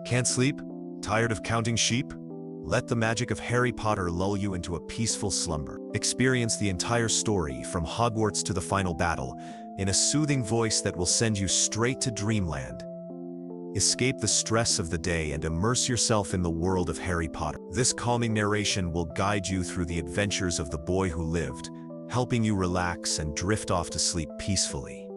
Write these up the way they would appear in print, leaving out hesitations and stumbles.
Can't sleep? Tired of counting sheep? Let the magic of Harry Potter lull you into a peaceful slumber. Experience the entire story, from Hogwarts to the final battle, in a soothing voice that will send you straight to dreamland. Escape the stress of the day and immerse yourself in the world of Harry Potter. This calming narration will guide you through the adventures of the boy who lived, helping you relax and drift off to sleep peacefully.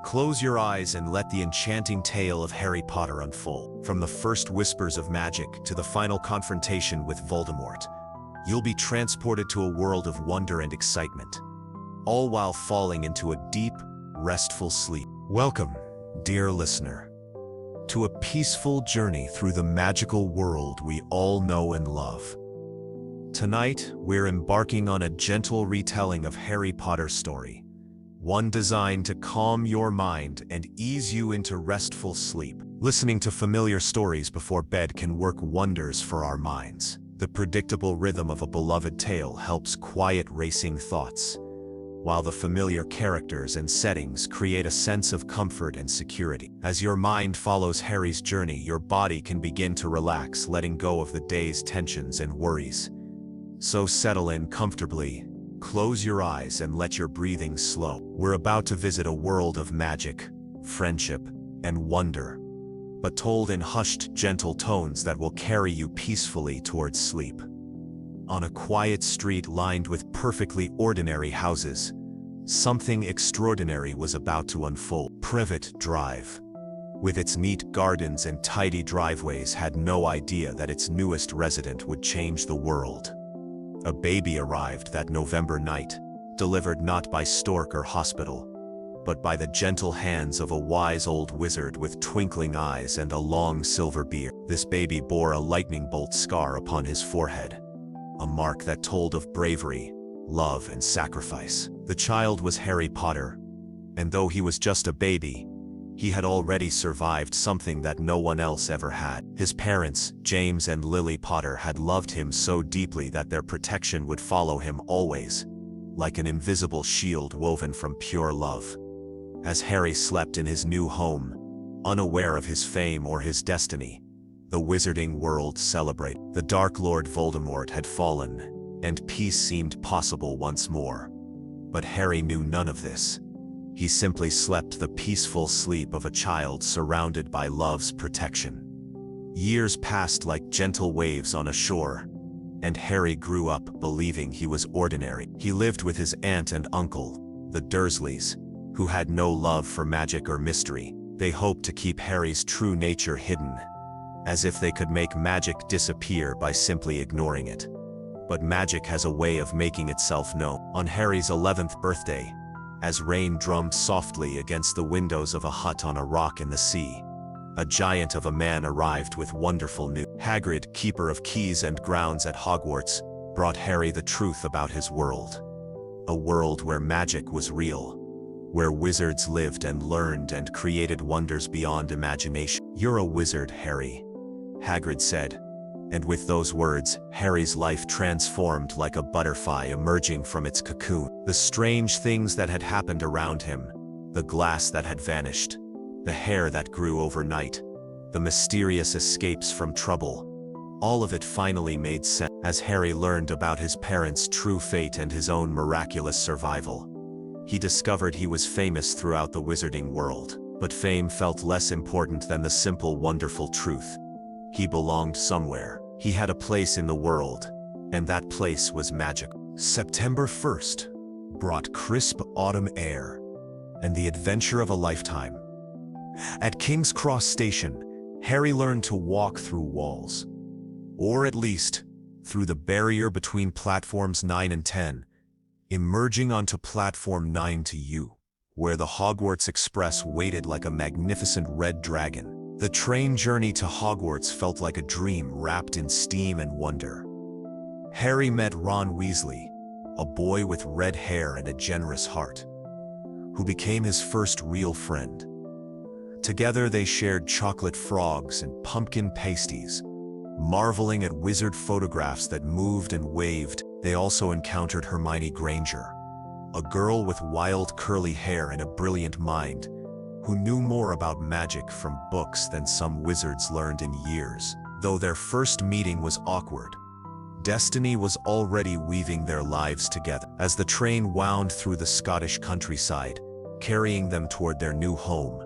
Close your eyes and let the enchanting tale of Harry Potter unfold. From the first whispers of magic to the final confrontation with Voldemort, you'll be transported to a world of wonder and excitement, all while falling into a deep, restful sleep. Welcome, dear listener, to a peaceful journey through the magical world we all know and love. Tonight, we're embarking on a gentle retelling of Harry Potter's story, one designed to calm your mind and ease you into restful sleep. Listening to familiar stories before bed can work wonders for our minds. The predictable rhythm of a beloved tale helps quiet racing thoughts, while the familiar characters and settings create a sense of comfort and security. As your mind follows Harry's journey, your body can begin to relax, letting go of the day's tensions and worries. So settle in comfortably, close your eyes and let your breathing slow. We're about to visit a world of magic, friendship, and wonder, but told in hushed, gentle tones that will carry you peacefully towards sleep. On a quiet street lined with perfectly ordinary houses, something extraordinary was about to unfold. Privet Drive, with its neat gardens and tidy driveways, had no idea that its newest resident would change the world. A baby arrived that November night, delivered not by stork or hospital, but by the gentle hands of a wise old wizard with twinkling eyes and a long silver beard. This baby bore a lightning bolt scar upon his forehead, a mark that told of bravery, love, and sacrifice. The child was Harry Potter, and though he was just a baby, he had already survived something that no one else ever had. His parents, James and Lily Potter, had loved him so deeply that their protection would follow him always, like an invisible shield woven from pure love. As Harry slept in his new home, unaware of his fame or his destiny, the wizarding world celebrated. The Dark Lord Voldemort had fallen, and peace seemed possible once more. But Harry knew none of this. He simply slept the peaceful sleep of a child surrounded by love's protection. Years passed like gentle waves on a shore, and Harry grew up believing he was ordinary. He lived with his aunt and uncle, the Dursleys, who had no love for magic or mystery. They hoped to keep Harry's true nature hidden, as if they could make magic disappear by simply ignoring it. But magic has a way of making itself known. On Harry's 11th birthday, as rain drummed softly against the windows of a hut on a rock in the sea, a giant of a man arrived with wonderful news. Hagrid, keeper of keys and grounds at Hogwarts, brought Harry the truth about his world. A world where magic was real, where wizards lived and learned and created wonders beyond imagination. "You're a wizard, Harry," Hagrid said. And with those words, Harry's life transformed like a butterfly emerging from its cocoon. The strange things that had happened around him, the glass that had vanished, the hair that grew overnight, the mysterious escapes from trouble, all of it finally made sense. As Harry learned about his parents' true fate and his own miraculous survival, he discovered he was famous throughout the wizarding world. But fame felt less important than the simple, wonderful truth. He belonged somewhere. He had a place in the world, and that place was magic. September 1st brought crisp autumn air and the adventure of a lifetime. At King's Cross Station, Harry learned to walk through walls, or at least through the barrier between platforms 9 and 10, emerging onto platform 9 to U, where the Hogwarts Express waited like a magnificent red dragon. The train journey to Hogwarts felt like a dream wrapped in steam and wonder. Harry met Ron Weasley, a boy with red hair and a generous heart, who became his first real friend. Together they shared chocolate frogs and pumpkin pasties, marveling at wizard photographs that moved and waved. They also encountered Hermione Granger, a girl with wild curly hair and a brilliant mind, who knew more about magic from books than some wizards learned in years. Though their first meeting was awkward, destiny was already weaving their lives together. As the train wound through the Scottish countryside, carrying them toward their new home,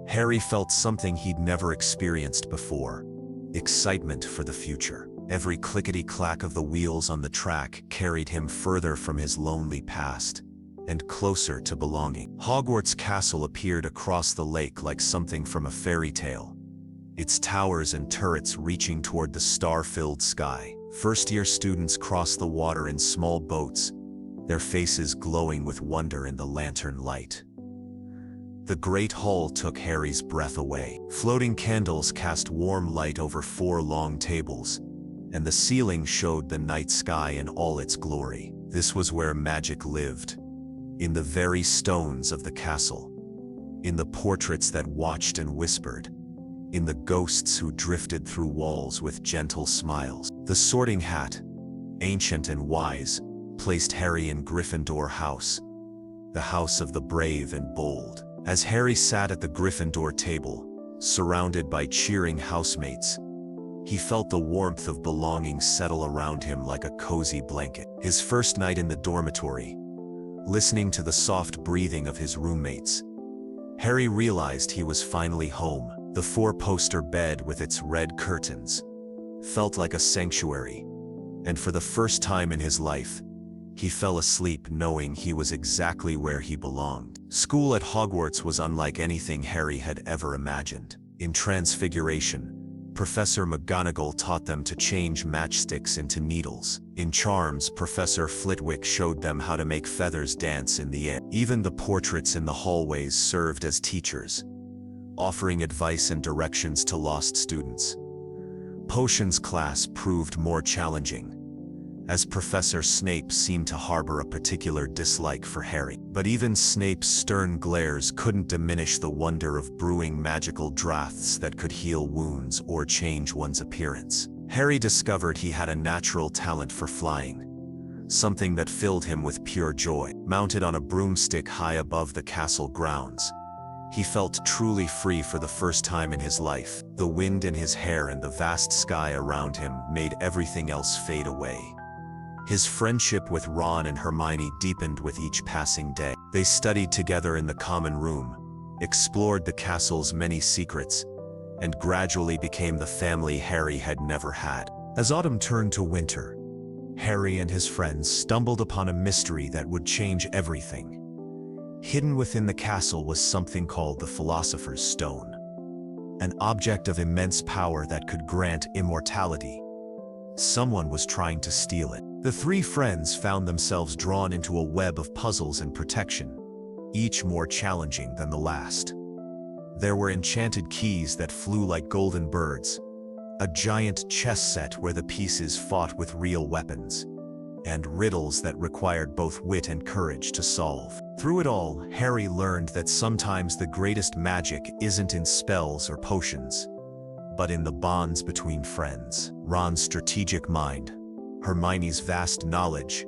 Harry felt something he'd never experienced before: excitement for the future. Every clickety-clack of the wheels on the track carried him further from his lonely past and closer to belonging. Hogwarts Castle appeared across the lake like something from a fairy tale, its towers and turrets reaching toward the star-filled sky. First-year students crossed the water in small boats, their faces glowing with wonder in the lantern light. The great hall took Harry's breath away. Floating candles cast warm light over 4 long tables, and the ceiling showed the night sky in all its glory. This was where magic lived, in the very stones of the castle, in the portraits that watched and whispered, in the ghosts who drifted through walls with gentle smiles. The Sorting Hat, ancient and wise, placed Harry in Gryffindor House, the house of the brave and bold. As Harry sat at the Gryffindor table, surrounded by cheering housemates, he felt the warmth of belonging settle around him like a cozy blanket. His first night in the dormitory, listening to the soft breathing of his roommates, Harry realized he was finally home. The 4-poster bed with its red curtains felt like a sanctuary, and for the first time in his life, he fell asleep knowing he was exactly where he belonged. School at Hogwarts was unlike anything Harry had ever imagined. In Transfiguration, Professor McGonagall taught them to change matchsticks into needles. In Charms, Professor Flitwick showed them how to make feathers dance in the air. Even the portraits in the hallways served as teachers, offering advice and directions to lost students. Potions class proved more challenging, as Professor Snape seemed to harbor a particular dislike for Harry. But even Snape's stern glares couldn't diminish the wonder of brewing magical draughts that could heal wounds or change one's appearance. Harry discovered he had a natural talent for flying, something that filled him with pure joy. Mounted on a broomstick high above the castle grounds, he felt truly free for the first time in his life. The wind in his hair and the vast sky around him made everything else fade away. His friendship with Ron and Hermione deepened with each passing day. They studied together in the common room, explored the castle's many secrets, and gradually became the family Harry had never had. As autumn turned to winter, Harry and his friends stumbled upon a mystery that would change everything. Hidden within the castle was something called the Philosopher's Stone, an object of immense power that could grant immortality. Someone was trying to steal it. The 3 friends found themselves drawn into a web of puzzles and protection, each more challenging than the last. There were enchanted keys that flew like golden birds, a giant chess set where the pieces fought with real weapons, and riddles that required both wit and courage to solve. Through it all, Harry learned that sometimes the greatest magic isn't in spells or potions, but in the bonds between friends. Ron's strategic mind, Hermione's vast knowledge,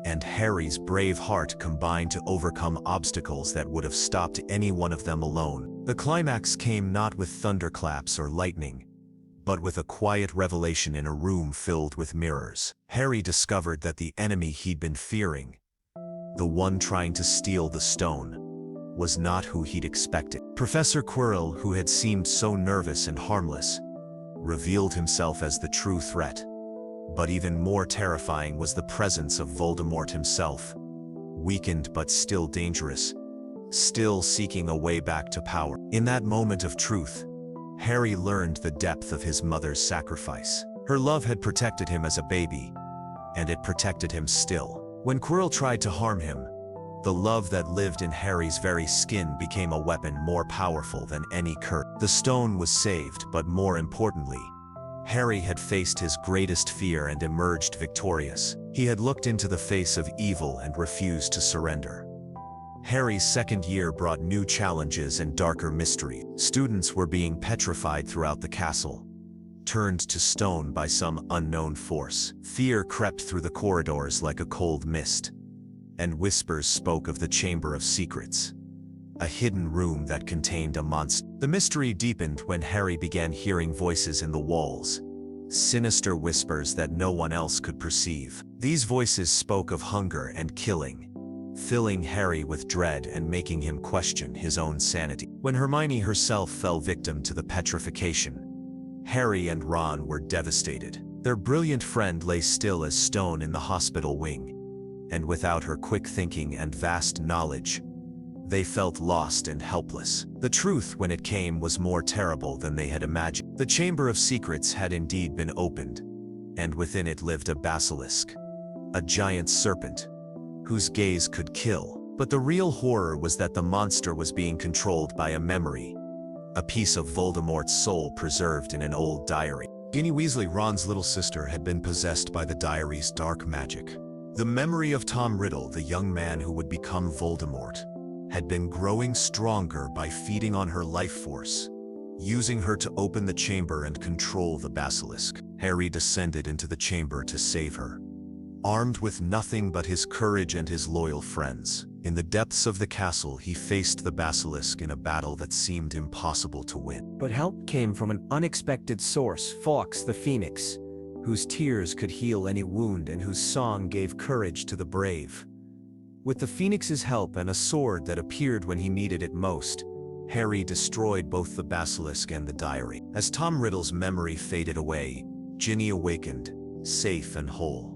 and Harry's brave heart combined to overcome obstacles that would have stopped any one of them alone. The climax came not with thunderclaps or lightning, but with a quiet revelation in a room filled with mirrors. Harry discovered that the enemy he'd been fearing, the one trying to steal the stone, was not who he'd expected. Professor Quirrell, who had seemed so nervous and harmless, revealed himself as the true threat. But even more terrifying was the presence of Voldemort himself, weakened but still dangerous, still seeking a way back to power. In that moment of truth, Harry learned the depth of his mother's sacrifice. Her love had protected him as a baby, and it protected him still. When Quirrell tried to harm him, the love that lived in Harry's very skin became a weapon more powerful than any curse. The stone was saved, but more importantly, Harry had faced his greatest fear and emerged victorious. He had looked into the face of evil and refused to surrender. Harry's second year brought new challenges and darker mystery. Students were being petrified throughout the castle, turned to stone by some unknown force. Fear crept through the corridors like a cold mist, and whispers spoke of the Chamber of Secrets, a hidden room that contained a monster. The mystery deepened when Harry began hearing voices in the walls, sinister whispers that no one else could perceive. These voices spoke of hunger and killing, filling Harry with dread and making him question his own sanity. When Hermione herself fell victim to the petrification, Harry and Ron were devastated. Their brilliant friend lay still as stone in the hospital wing, and without her quick thinking and vast knowledge, they felt lost and helpless. The truth, when it came, was more terrible than they had imagined. The Chamber of Secrets had indeed been opened, and within it lived a basilisk, a giant serpent, whose gaze could kill. But the real horror was that the monster was being controlled by a memory, a piece of Voldemort's soul preserved in an old diary. Ginny Weasley, Ron's little sister, had been possessed by the diary's dark magic. The memory of Tom Riddle, the young man who would become Voldemort, had been growing stronger by feeding on her life force, using her to open the chamber and control the basilisk. Harry descended into the chamber to save her, armed with nothing but his courage and his loyal friends. In the depths of the castle, he faced the basilisk in a battle that seemed impossible to win. But help came from an unexpected source, Fawkes the Phoenix, whose tears could heal any wound and whose song gave courage to the brave. With the Phoenix's help and a sword that appeared when he needed it most, Harry destroyed both the basilisk and the diary. As Tom Riddle's memory faded away, Ginny awakened, safe and whole.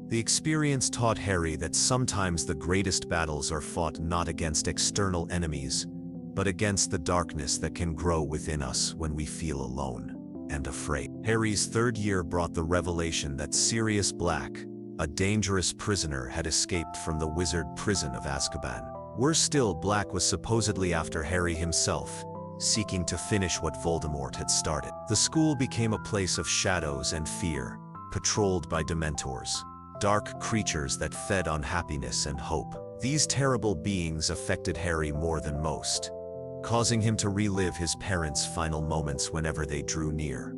The experience taught Harry that sometimes the greatest battles are fought not against external enemies, but against the darkness that can grow within us when we feel alone and afraid. Harry's third year brought the revelation that Sirius Black, a dangerous prisoner, had escaped from the wizard prison of Azkaban. Worse still, Black was supposedly after Harry himself, seeking to finish what Voldemort had started. The school became a place of shadows and fear, patrolled by Dementors, dark creatures that fed on happiness and hope. These terrible beings affected Harry more than most, causing him to relive his parents' final moments whenever they drew near.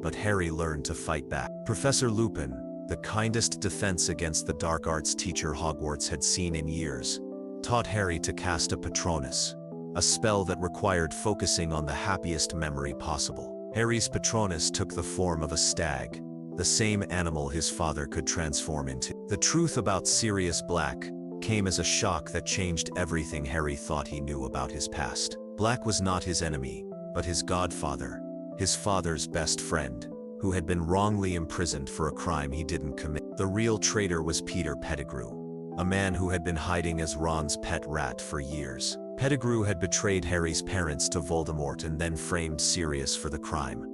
But Harry learned to fight back. Professor Lupin, the kindest defense against the dark arts teacher Hogwarts had seen in years, taught Harry to cast a Patronus, a spell that required focusing on the happiest memory possible. Harry's Patronus took the form of a stag, the same animal his father could transform into. The truth about Sirius Black came as a shock that changed everything Harry thought he knew about his past. Black was not his enemy, but his godfather, his father's best friend, who had been wrongly imprisoned for a crime he didn't commit. The real traitor was Peter Pettigrew, a man who had been hiding as Ron's pet rat for years. Pettigrew had betrayed Harry's parents to Voldemort and then framed Sirius for the crime.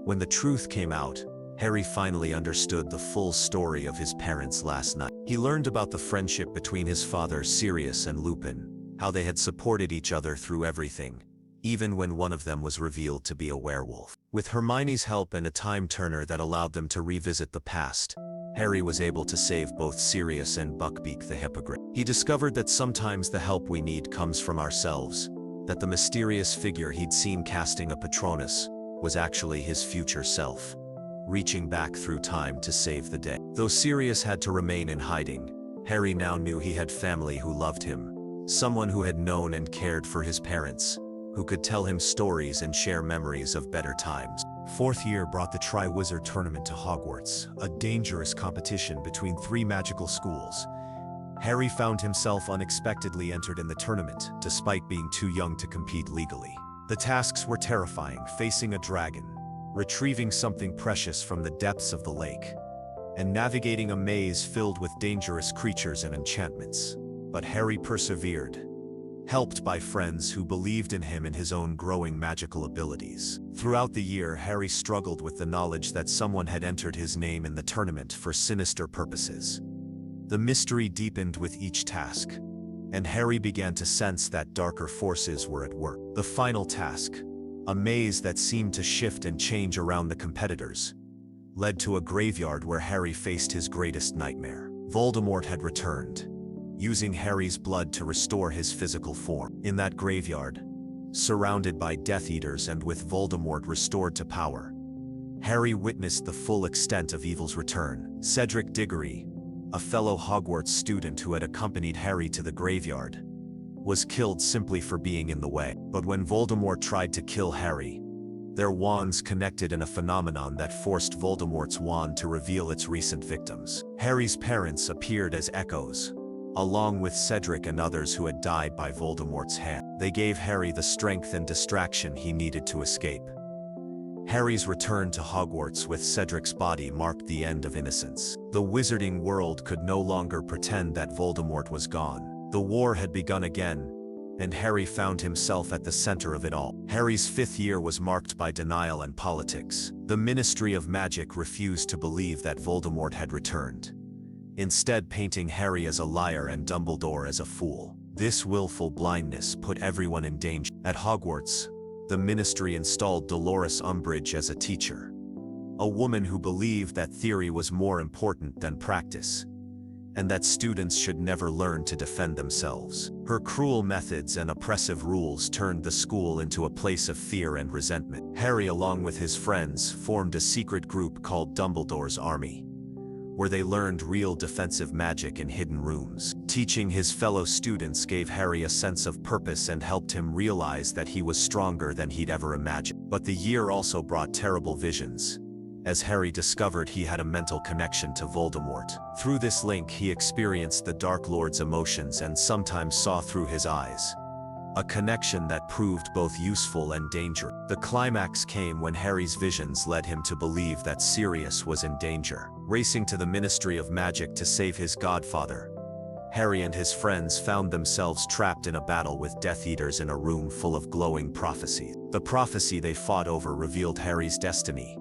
When the truth came out, Harry finally understood the full story of his parents' last night. He learned about the friendship between his father Sirius and Lupin, how they had supported each other through everything, even when one of them was revealed to be a werewolf. With Hermione's help and a time turner that allowed them to revisit the past, Harry was able to save both Sirius and Buckbeak the Hippogriff. He discovered that sometimes the help we need comes from ourselves, that the mysterious figure he'd seen casting a Patronus was actually his future self, reaching back through time to save the day. Though Sirius had to remain in hiding, Harry now knew he had family who loved him, someone who had known and cared for his parents, who could tell him stories and share memories of better times. Fourth year brought the Triwizard Tournament to Hogwarts, a dangerous competition between 3 magical schools. Harry found himself unexpectedly entered in the tournament, despite being too young to compete legally. The tasks were terrifying: facing a dragon, retrieving something precious from the depths of the lake, and navigating a maze filled with dangerous creatures and enchantments. But Harry persevered, helped by friends who believed in him and his own growing magical abilities. Throughout the year, Harry struggled with the knowledge that someone had entered his name in the tournament for sinister purposes. The mystery deepened with each task, and Harry began to sense that darker forces were at work. The final task, a maze that seemed to shift and change around the competitors, led to a graveyard where Harry faced his greatest nightmare. Voldemort had returned, using Harry's blood to restore his physical form. In that graveyard, surrounded by Death Eaters and with Voldemort restored to power, Harry witnessed the full extent of evil's return. Cedric Diggory, a fellow Hogwarts student who had accompanied Harry to the graveyard, was killed simply for being in the way. But when Voldemort tried to kill Harry, their wands connected in a phenomenon that forced Voldemort's wand to reveal its recent victims. Harry's parents appeared as echoes, along with Cedric and others who had died by Voldemort's hand. They gave Harry the strength and distraction he needed to escape. Harry's return to Hogwarts with Cedric's body marked the end of innocence. The wizarding world could no longer pretend that Voldemort was gone. The war had begun again, and Harry found himself at the center of it all. Harry's 5th year was marked by denial and politics. The Ministry of Magic refused to believe that Voldemort had returned, instead painting Harry as a liar and Dumbledore as a fool. This willful blindness put everyone in danger. At Hogwarts, the Ministry installed Dolores Umbridge as a teacher, a woman who believed that theory was more important than practice, and that students should never learn to defend themselves. Her cruel methods and oppressive rules turned the school into a place of fear and resentment. Harry, along with his friends, formed a secret group called Dumbledore's Army, where they learned real defensive magic in hidden rooms. Teaching his fellow students gave Harry a sense of purpose and helped him realize that he was stronger than he'd ever imagined. But the year also brought terrible visions, as Harry discovered he had a mental connection to Voldemort. Through this link, he experienced the Dark Lord's emotions and sometimes saw through his eyes, a connection that proved both useful and dangerous. The climax came when Harry's visions led him to believe that Sirius was in danger. Racing to the Ministry of Magic to save his godfather, Harry and his friends found themselves trapped in a battle with Death Eaters in a room full of glowing prophecies. The prophecy they fought over revealed Harry's destiny.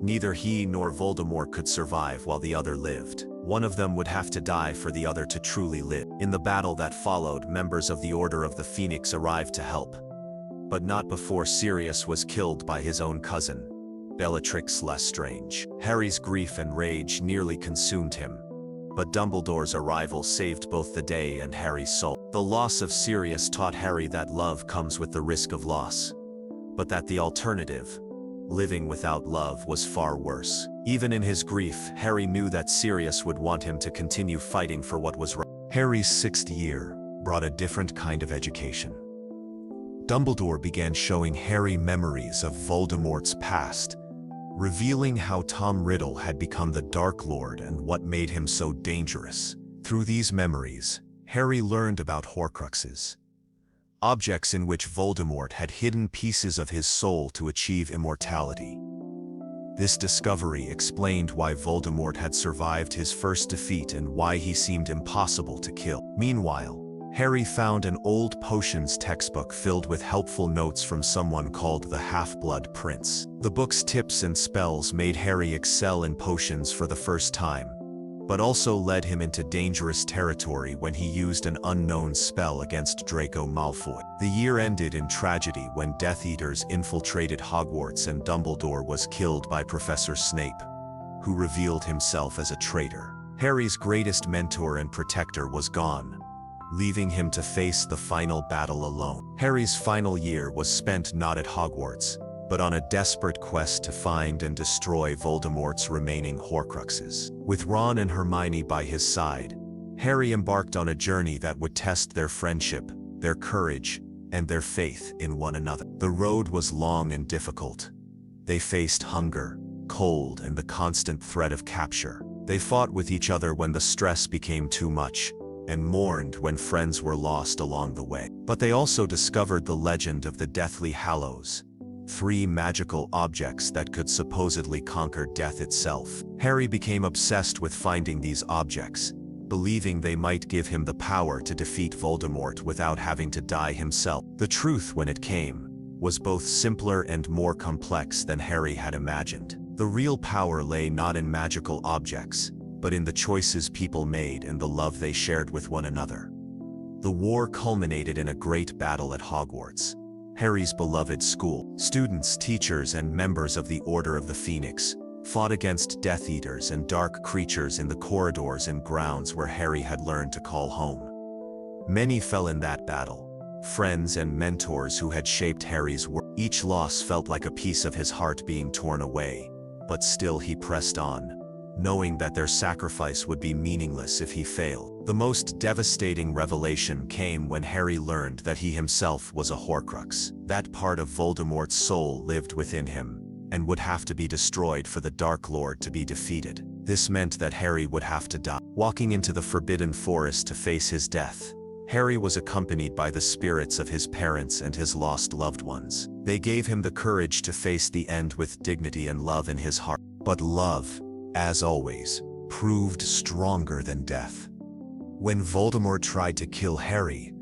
Neither he nor Voldemort could survive while the other lived. One of them would have to die for the other to truly live. In the battle that followed, members of the Order of the Phoenix arrived to help, but not before Sirius was killed by his own cousin, Bellatrix Lestrange. Harry's grief and rage nearly consumed him, but Dumbledore's arrival saved both the day and Harry's soul. The loss of Sirius taught Harry that love comes with the risk of loss, but that the alternative, living without love, was far worse. Even in his grief, Harry knew that Sirius would want him to continue fighting for what was right. Harry's 6th year brought a different kind of education. Dumbledore began showing Harry memories of Voldemort's past, revealing how Tom Riddle had become the Dark Lord and what made him so dangerous. Through these memories, Harry learned about Horcruxes, objects in which Voldemort had hidden pieces of his soul to achieve immortality. This discovery explained why Voldemort had survived his first defeat and why he seemed impossible to kill. Meanwhile, Harry found an old potions textbook filled with helpful notes from someone called the Half-Blood Prince. The book's tips and spells made Harry excel in potions for the first time, but also led him into dangerous territory when he used an unknown spell against Draco Malfoy. The year ended in tragedy when Death Eaters infiltrated Hogwarts and Dumbledore was killed by Professor Snape, who revealed himself as a traitor. Harry's greatest mentor and protector was gone, leaving him to face the final battle alone. Harry's final year was spent not at Hogwarts, but on a desperate quest to find and destroy Voldemort's remaining Horcruxes. With Ron and Hermione by his side, Harry embarked on a journey that would test their friendship, their courage, and their faith in one another. The road was long and difficult. They faced hunger, cold, and the constant threat of capture. They fought with each other when the stress became too much, and mourned when friends were lost along the way. But they also discovered the legend of the Deathly Hallows, 3 magical objects that could supposedly conquer death itself. Harry became obsessed with finding these objects, believing they might give him the power to defeat Voldemort without having to die himself. The truth, when it came, was both simpler and more complex than Harry had imagined. The real power lay not in magical objects, but in the choices people made and the love they shared with one another. The war culminated in a great battle at Hogwarts, Harry's beloved school. Students, teachers, and members of the Order of the Phoenix fought against Death Eaters and dark creatures in the corridors and grounds where Harry had learned to call home. Many fell in that battle, friends and mentors who had shaped Harry's world. Each loss felt like a piece of his heart being torn away, but still he pressed on, knowing that their sacrifice would be meaningless if he failed. The most devastating revelation came when Harry learned that he himself was a Horcrux. That part of Voldemort's soul lived within him, and would have to be destroyed for the Dark Lord to be defeated. This meant that Harry would have to die. Walking into the Forbidden Forest to face his death, Harry was accompanied by the spirits of his parents and his lost loved ones. They gave him the courage to face the end with dignity and love in his heart. But love, as always, proved stronger than death. When Voldemort tried to kill Harry,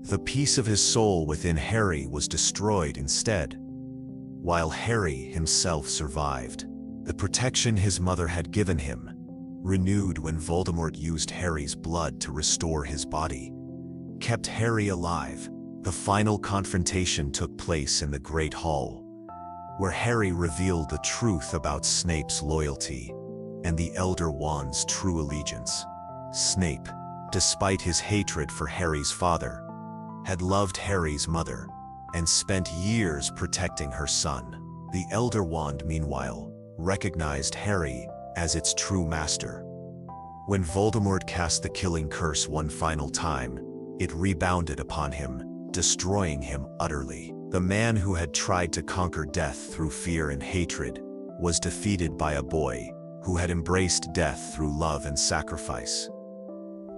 the piece of his soul within Harry was destroyed instead, while Harry himself survived. The protection his mother had given him, renewed when Voldemort used Harry's blood to restore his body, kept Harry alive. The final confrontation took place in the Great Hall, where Harry revealed the truth about Snape's loyalty and the Elder Wand's true allegiance. Snape, despite his hatred for Harry's father, had loved Harry's mother and spent years protecting her son. The Elder Wand, meanwhile, recognized Harry as its true master. When Voldemort cast the killing curse one final time, it rebounded upon him, destroying him utterly. The man who had tried to conquer death through fear and hatred was defeated by a boy who had embraced death through love and sacrifice.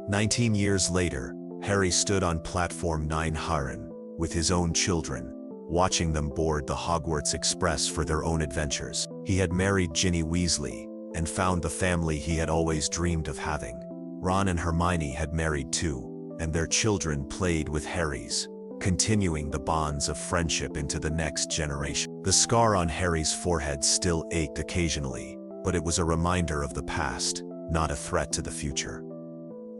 19 years later, Harry stood on platform 9 Harren with his own children, watching them board the Hogwarts Express for their own adventures. He had married Ginny Weasley and found the family he had always dreamed of having. Ron and Hermione had married too, and their children played with Harry's, continuing the bonds of friendship into the next generation. The scar on Harry's forehead still ached occasionally, but it was a reminder of the past, not a threat to the future.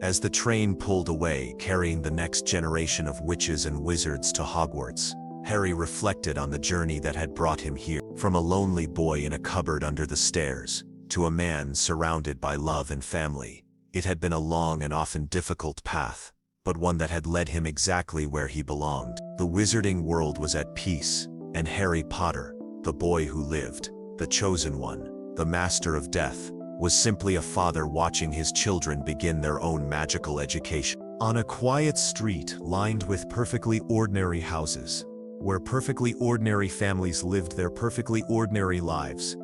As the train pulled away, carrying the next generation of witches and wizards to Hogwarts, Harry reflected on the journey that had brought him here. From a lonely boy in a cupboard under the stairs, to a man surrounded by love and family, it had been a long and often difficult path, but one that had led him exactly where he belonged. The wizarding world was at peace, and Harry Potter, the boy who lived, the chosen one, the master of death, was simply a father watching his children begin their own magical education. On a quiet street lined with perfectly ordinary houses, where perfectly ordinary families lived their perfectly ordinary lives,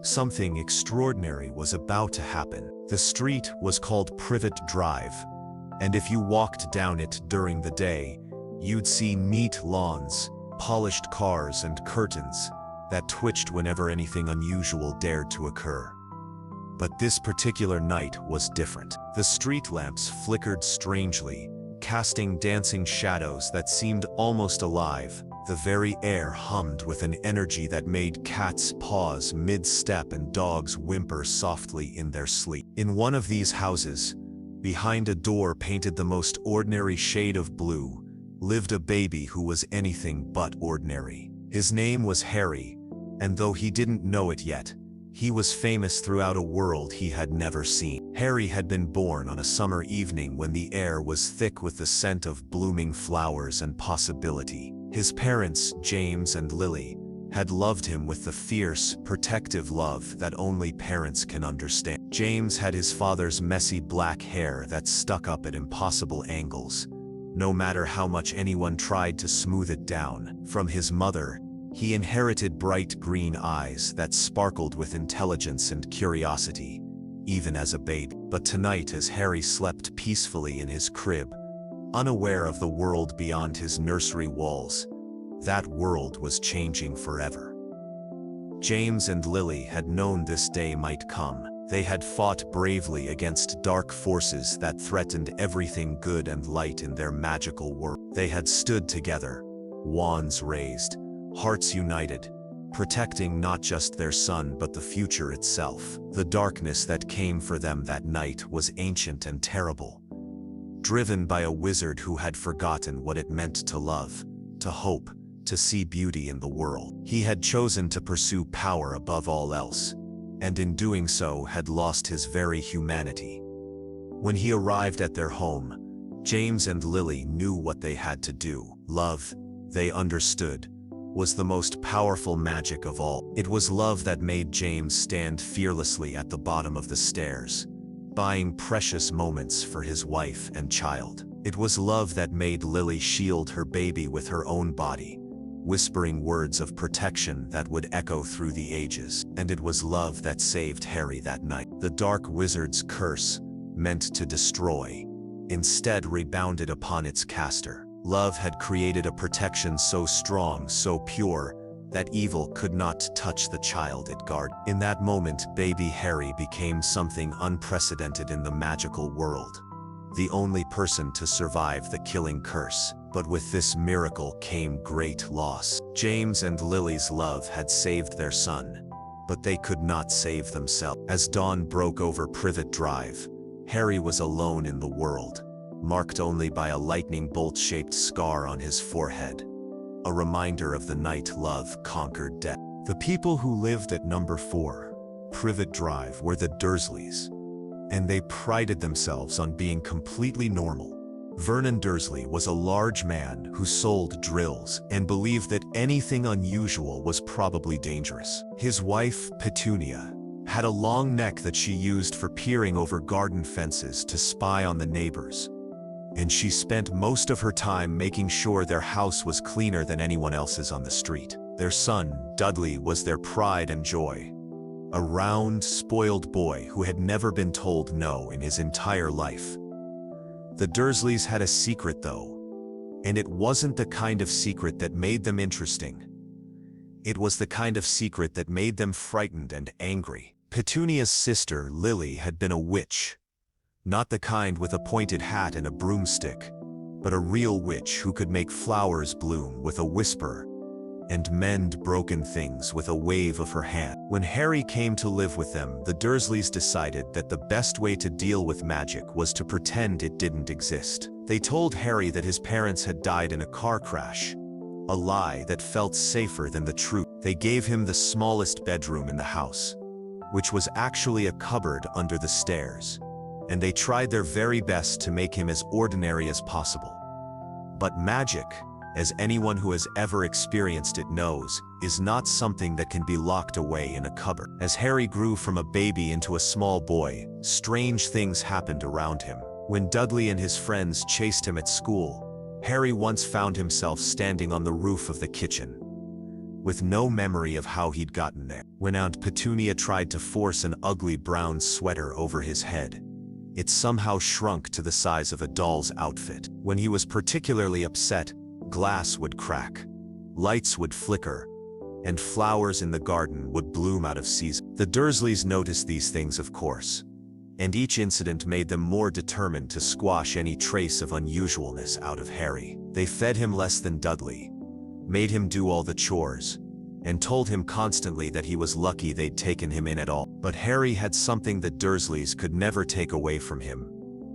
something extraordinary was about to happen. The street was called Privet Drive, and if you walked down it during the day, you'd see neat lawns, polished cars, and curtains that twitched whenever anything unusual dared to occur. But this particular night was different. The street lamps flickered strangely, casting dancing shadows that seemed almost alive. The very air hummed with an energy that made cats pause mid-step and dogs whimper softly in their sleep. In one of these houses, behind a door painted the most ordinary shade of blue, lived a baby who was anything but ordinary. His name was Harry, and though he didn't know it yet, he was famous throughout a world he had never seen. Harry had been born on a summer evening when the air was thick with the scent of blooming flowers and possibility. His parents, James and Lily, had loved him with the fierce, protective love that only parents can understand. James had his father's messy black hair that stuck up at impossible angles, no matter how much anyone tried to smooth it down. From his mother, he inherited bright green eyes that sparkled with intelligence and curiosity, even as a babe. But tonight, as Harry slept peacefully in his crib, unaware of the world beyond his nursery walls, that world was changing forever. James and Lily had known this day might come. They had fought bravely against dark forces that threatened everything good and light in their magical world. They had stood together, wands raised, hearts united, protecting not just their son but the future itself. The darkness that came for them that night was ancient and terrible, driven by a wizard who had forgotten what it meant to love, to hope, to see beauty in the world. He had chosen to pursue power above all else, and in doing so had lost his very humanity. When he arrived at their home, James and Lily knew what they had to do. Love, they understood, was the most powerful magic of all. It was love that made James stand fearlessly at the bottom of the stairs, buying precious moments for his wife and child. It was love that made Lily shield her baby with her own body, whispering words of protection that would echo through the ages. And it was love that saved Harry that night. The dark wizard's curse, meant to destroy, instead rebounded upon its caster. Love had created a protection so strong, so pure, that evil could not touch the child it guarded. In that moment, baby Harry became something unprecedented in the magical world, the only person to survive the killing curse. But with this miracle came great loss. James and Lily's love had saved their son, but they could not save themselves. As dawn broke over Privet Drive, Harry was alone in the world, marked only by a lightning bolt-shaped scar on his forehead, a reminder of the night love conquered death. The people who lived at number 4, Privet Drive, were the Dursleys, and they prided themselves on being completely normal. Vernon Dursley was a large man who sold drills and believed that anything unusual was probably dangerous. His wife, Petunia, had a long neck that she used for peering over garden fences to spy on the neighbors, and she spent most of her time making sure their house was cleaner than anyone else's on the street. Their son, Dudley, was their pride and joy, a round, spoiled boy who had never been told no in his entire life. The Dursleys had a secret, though, and it wasn't the kind of secret that made them interesting. It was the kind of secret that made them frightened and angry. Petunia's sister, Lily, had been a witch. Not the kind with a pointed hat and a broomstick, but a real witch who could make flowers bloom with a whisper and mend broken things with a wave of her hand. When Harry came to live with them, the Dursleys decided that the best way to deal with magic was to pretend it didn't exist. They told Harry that his parents had died in a car crash, a lie that felt safer than the truth. They gave him the smallest bedroom in the house, which was actually a cupboard under the stairs, and they tried their very best to make him as ordinary as possible. But magic, as anyone who has ever experienced it knows, is not something that can be locked away in a cupboard. As Harry grew from a baby into a small boy, strange things happened around him. When Dudley and his friends chased him at school, Harry once found himself standing on the roof of the kitchen, with no memory of how he'd gotten there. When Aunt Petunia tried to force an ugly brown sweater over his head, it somehow shrunk to the size of a doll's outfit. When he was particularly upset, glass would crack, lights would flicker, and flowers in the garden would bloom out of season. The Dursleys noticed these things, of course, and each incident made them more determined to squash any trace of unusualness out of Harry. They fed him less than Dudley, made him do all the chores, and told him constantly that he was lucky they'd taken him in at all. But Harry had something that Dursleys could never take away from him,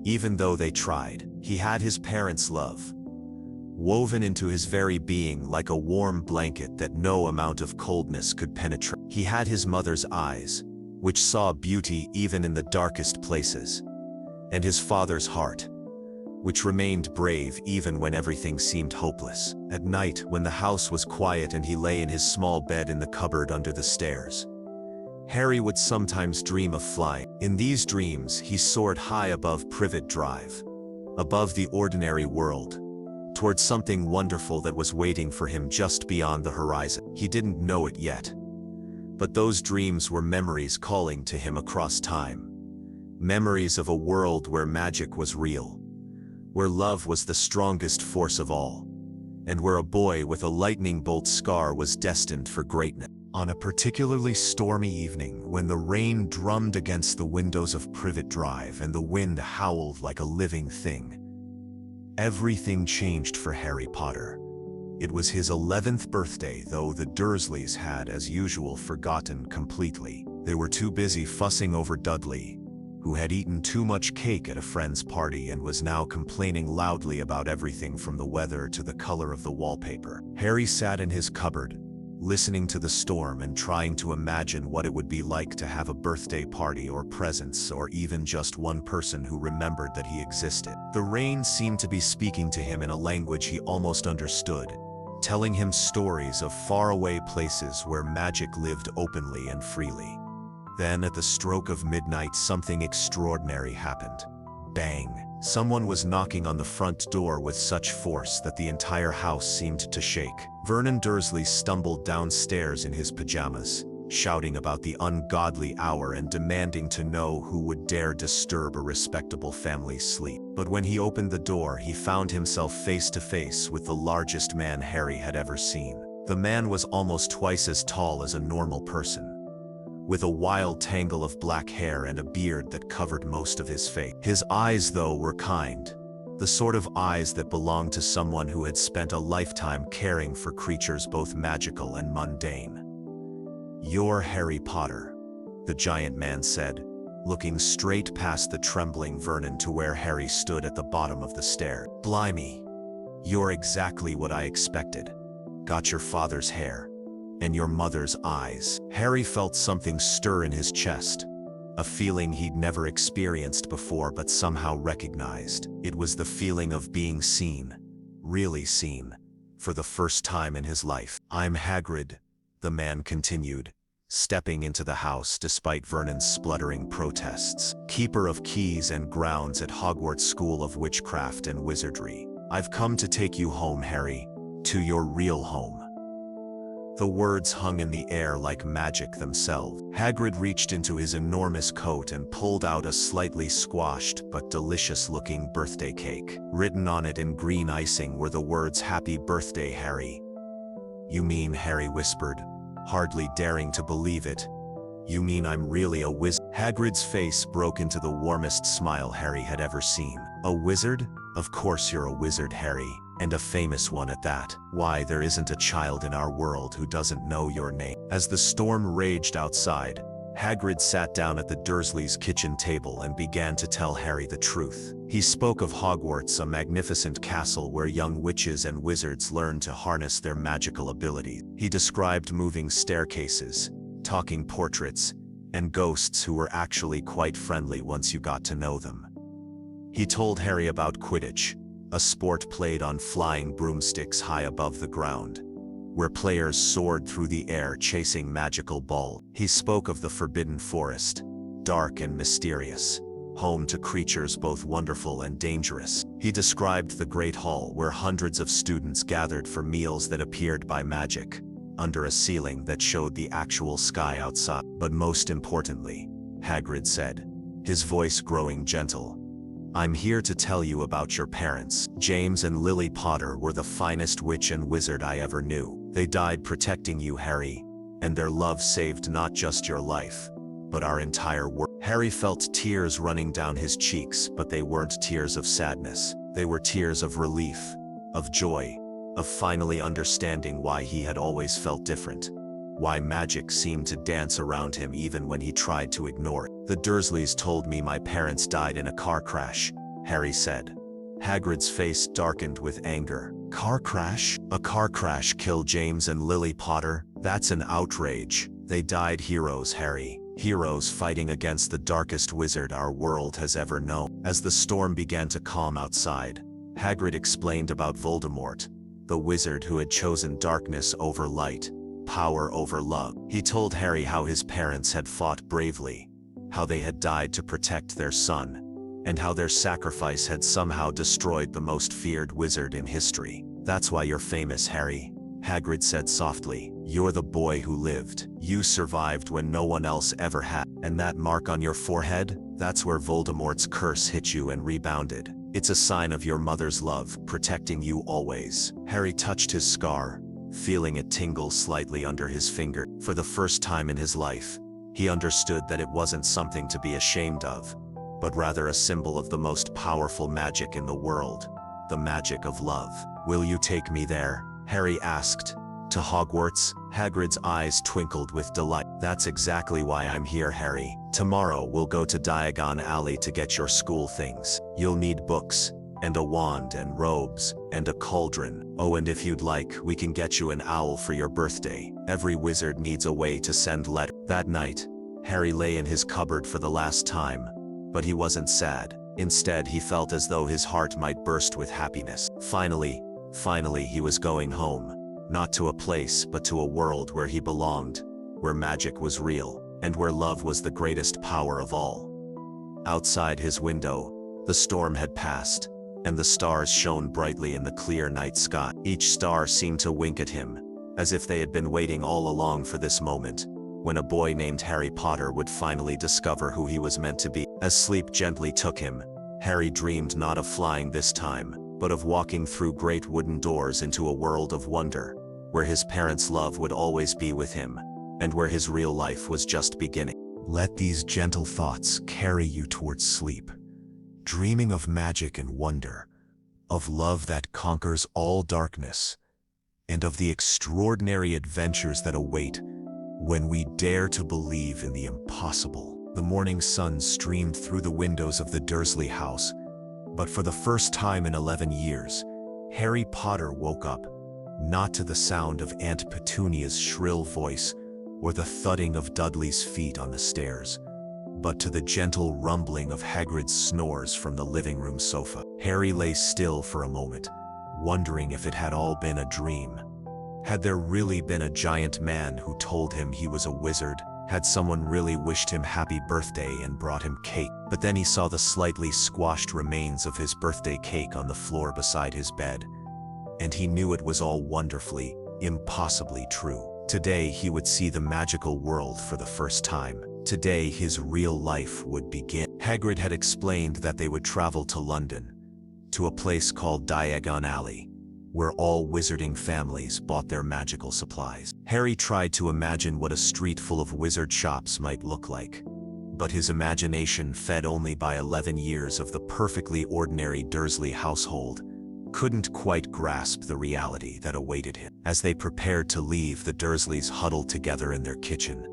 even though they tried. He had his parents' love, woven into his very being like a warm blanket that no amount of coldness could penetrate. He had his mother's eyes, which saw beauty even in the darkest places, and his father's heart, which remained brave even when everything seemed hopeless. At night, when the house was quiet and he lay in his small bed in the cupboard under the stairs, Harry would sometimes dream of flying. In these dreams, he soared high above Privet Drive, above the ordinary world, towards something wonderful that was waiting for him just beyond the horizon. He didn't know it yet, but those dreams were memories calling to him across time. Memories of a world where magic was real, where love was the strongest force of all, and where a boy with a lightning bolt scar was destined for greatness. On a particularly stormy evening, when the rain drummed against the windows of Privet Drive and the wind howled like a living thing, everything changed for Harry Potter. It was his 11th birthday, though the Dursleys had, as usual, forgotten completely. They were too busy fussing over Dudley, who had eaten too much cake at a friend's party and was now complaining loudly about everything from the weather to the color of the wallpaper. Harry sat in his cupboard, listening to the storm and trying to imagine what it would be like to have a birthday party or presents or even just one person who remembered that he existed. The rain seemed to be speaking to him in a language he almost understood, telling him stories of faraway places where magic lived openly and freely. Then, at the stroke of midnight, something extraordinary happened. Bang! Someone was knocking on the front door with such force that the entire house seemed to shake. Vernon Dursley stumbled downstairs in his pajamas, shouting about the ungodly hour and demanding to know who would dare disturb a respectable family's sleep. But when he opened the door, he found himself face to face with the largest man Harry had ever seen. The man was almost twice as tall as a normal person, with a wild tangle of black hair and a beard that covered most of his face. His eyes, though, were kind, the sort of eyes that belonged to someone who had spent a lifetime caring for creatures both magical and mundane. "You're Harry Potter," the giant man said, looking straight past the trembling Vernon to where Harry stood at the bottom of the stair. "Blimey, you're exactly what I expected. Got your father's hair and your mother's eyes." Harry felt something stir in his chest, a feeling he'd never experienced before but somehow recognized. It was the feeling of being seen, really seen, for the first time in his life. "I'm Hagrid," the man continued, stepping into the house despite Vernon's spluttering protests. "Keeper of keys and grounds at Hogwarts School of Witchcraft and Wizardry. I've come to take you home, Harry, to your real home." The words hung in the air like magic themselves. Hagrid reached into his enormous coat and pulled out a slightly squashed but delicious-looking birthday cake. Written on it in green icing were the words, "Happy Birthday, Harry." "You mean," Harry whispered, hardly daring to believe it, "you mean I'm really a wizard?" Hagrid's face broke into the warmest smile Harry had ever seen. "A wizard? Of course you're a wizard, Harry, and a famous one at that. Why, there isn't a child in our world who doesn't know your name." As the storm raged outside, Hagrid sat down at the Dursleys' kitchen table and began to tell Harry the truth. He spoke of Hogwarts, a magnificent castle where young witches and wizards learn to harness their magical abilities. He described moving staircases, talking portraits, and ghosts who were actually quite friendly once you got to know them. He told Harry about Quidditch, a sport played on flying broomsticks high above the ground, where players soared through the air chasing magical balls. He spoke of the Forbidden Forest, dark and mysterious, home to creatures both wonderful and dangerous. He described the Great Hall where hundreds of students gathered for meals that appeared by magic, under a ceiling that showed the actual sky outside. "But most importantly," Hagrid said, his voice growing gentle, "I'm here to tell you about your parents. James and Lily Potter were the finest witch and wizard I ever knew. They died protecting you, Harry, and their love saved not just your life, but our entire world." Harry felt tears running down his cheeks, but they weren't tears of sadness. They were tears of relief, of joy, of finally understanding why he had always felt different, why magic seemed to dance around him even when he tried to ignore it. "The Dursleys told me my parents died in a car crash," Harry said. Hagrid's face darkened with anger. "Car crash? A car crash killed James and Lily Potter? That's an outrage. They died heroes, Harry. Heroes fighting against the darkest wizard our world has ever known." As the storm began to calm outside, Hagrid explained about Voldemort, the wizard who had chosen darkness over light, power over love. He told Harry how his parents had fought bravely, how they had died to protect their son, and how their sacrifice had somehow destroyed the most feared wizard in history. "That's why you're famous, Harry," Hagrid said softly. "You're the boy who lived. You survived when no one else ever had. And that mark on your forehead? That's where Voldemort's curse hit you and rebounded. It's a sign of your mother's love, protecting you always." Harry touched his scar, feeling it tingle slightly under his finger. For the first time in his life, he understood that it wasn't something to be ashamed of, but rather a symbol of the most powerful magic in the world, the magic of love. "Will you take me there?" Harry asked. "To Hogwarts?" Hagrid's eyes twinkled with delight. "That's exactly why I'm here, Harry. Tomorrow we'll go to Diagon Alley to get your school things. You'll need books, and a wand and robes, and a cauldron. Oh, and if you'd like, we can get you an owl for your birthday. Every wizard needs a way to send letters." That night, Harry lay in his cupboard for the last time, but he wasn't sad. Instead, he felt as though his heart might burst with happiness. Finally, he was going home. not to a place but to a world where he belonged, where magic was real, and where love was the greatest power of all. Outside his window, the storm had passed, and the stars shone brightly in the clear night sky. Each star seemed to wink at him, as if they had been waiting all along for this moment, when a boy named Harry Potter would finally discover who he was meant to be. As sleep gently took him, Harry dreamed not of flying this time, but of walking through great wooden doors into a world of wonder, where his parents' love would always be with him, and where his real life was just beginning. Let these gentle thoughts carry you towards sleep, dreaming of magic and wonder, of love that conquers all darkness, and of the extraordinary adventures that await when we dare to believe in the impossible. The morning sun streamed through the windows of the Dursley house, but for the first time in 11 years, Harry Potter woke up, not to the sound of Aunt Petunia's shrill voice or the thudding of Dudley's feet on the stairs, but to the gentle rumbling of Hagrid's snores from the living room sofa. Harry lay still for a moment, wondering if it had all been a dream. Had there really been a giant man who told him he was a wizard? Had someone really wished him happy birthday and brought him cake? But then he saw the slightly squashed remains of his birthday cake on the floor beside his bed, and he knew it was all wonderfully, impossibly true. Today he would see the magical world for the first time. Today his real life would begin. Hagrid had explained that they would travel to London, to a place called Diagon Alley, where all wizarding families bought their magical supplies. Harry tried to imagine what a street full of wizard shops might look like, but his imagination, fed only by 11 years of the perfectly ordinary Dursley household, couldn't quite grasp the reality that awaited him. As they prepared to leave, the Dursleys huddled together in their kitchen,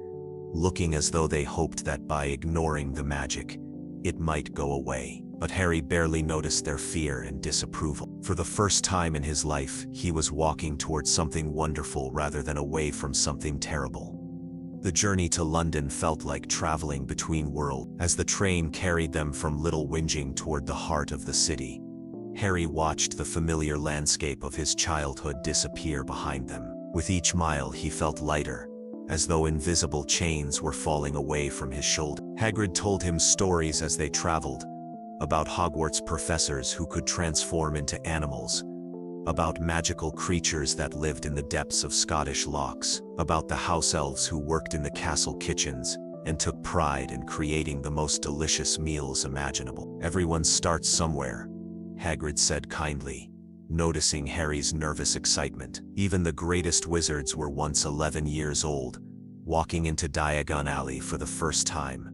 looking as though they hoped that by ignoring the magic, it might go away. But Harry barely noticed their fear and disapproval. For the first time in his life, he was walking towards something wonderful rather than away from something terrible. The journey to London felt like traveling between worlds. As the train carried them from Little Whinging toward the heart of the city, Harry watched the familiar landscape of his childhood disappear behind them. With each mile he felt lighter, as though invisible chains were falling away from his shoulder. Hagrid told him stories as they traveled, about Hogwarts professors who could transform into animals, about magical creatures that lived in the depths of Scottish lochs, about the house elves who worked in the castle kitchens and took pride in creating the most delicious meals imaginable. Everyone starts somewhere, Hagrid said kindly, noticing Harry's nervous excitement. Even the greatest wizards were once 11 years old, walking into Diagon Alley for the first time,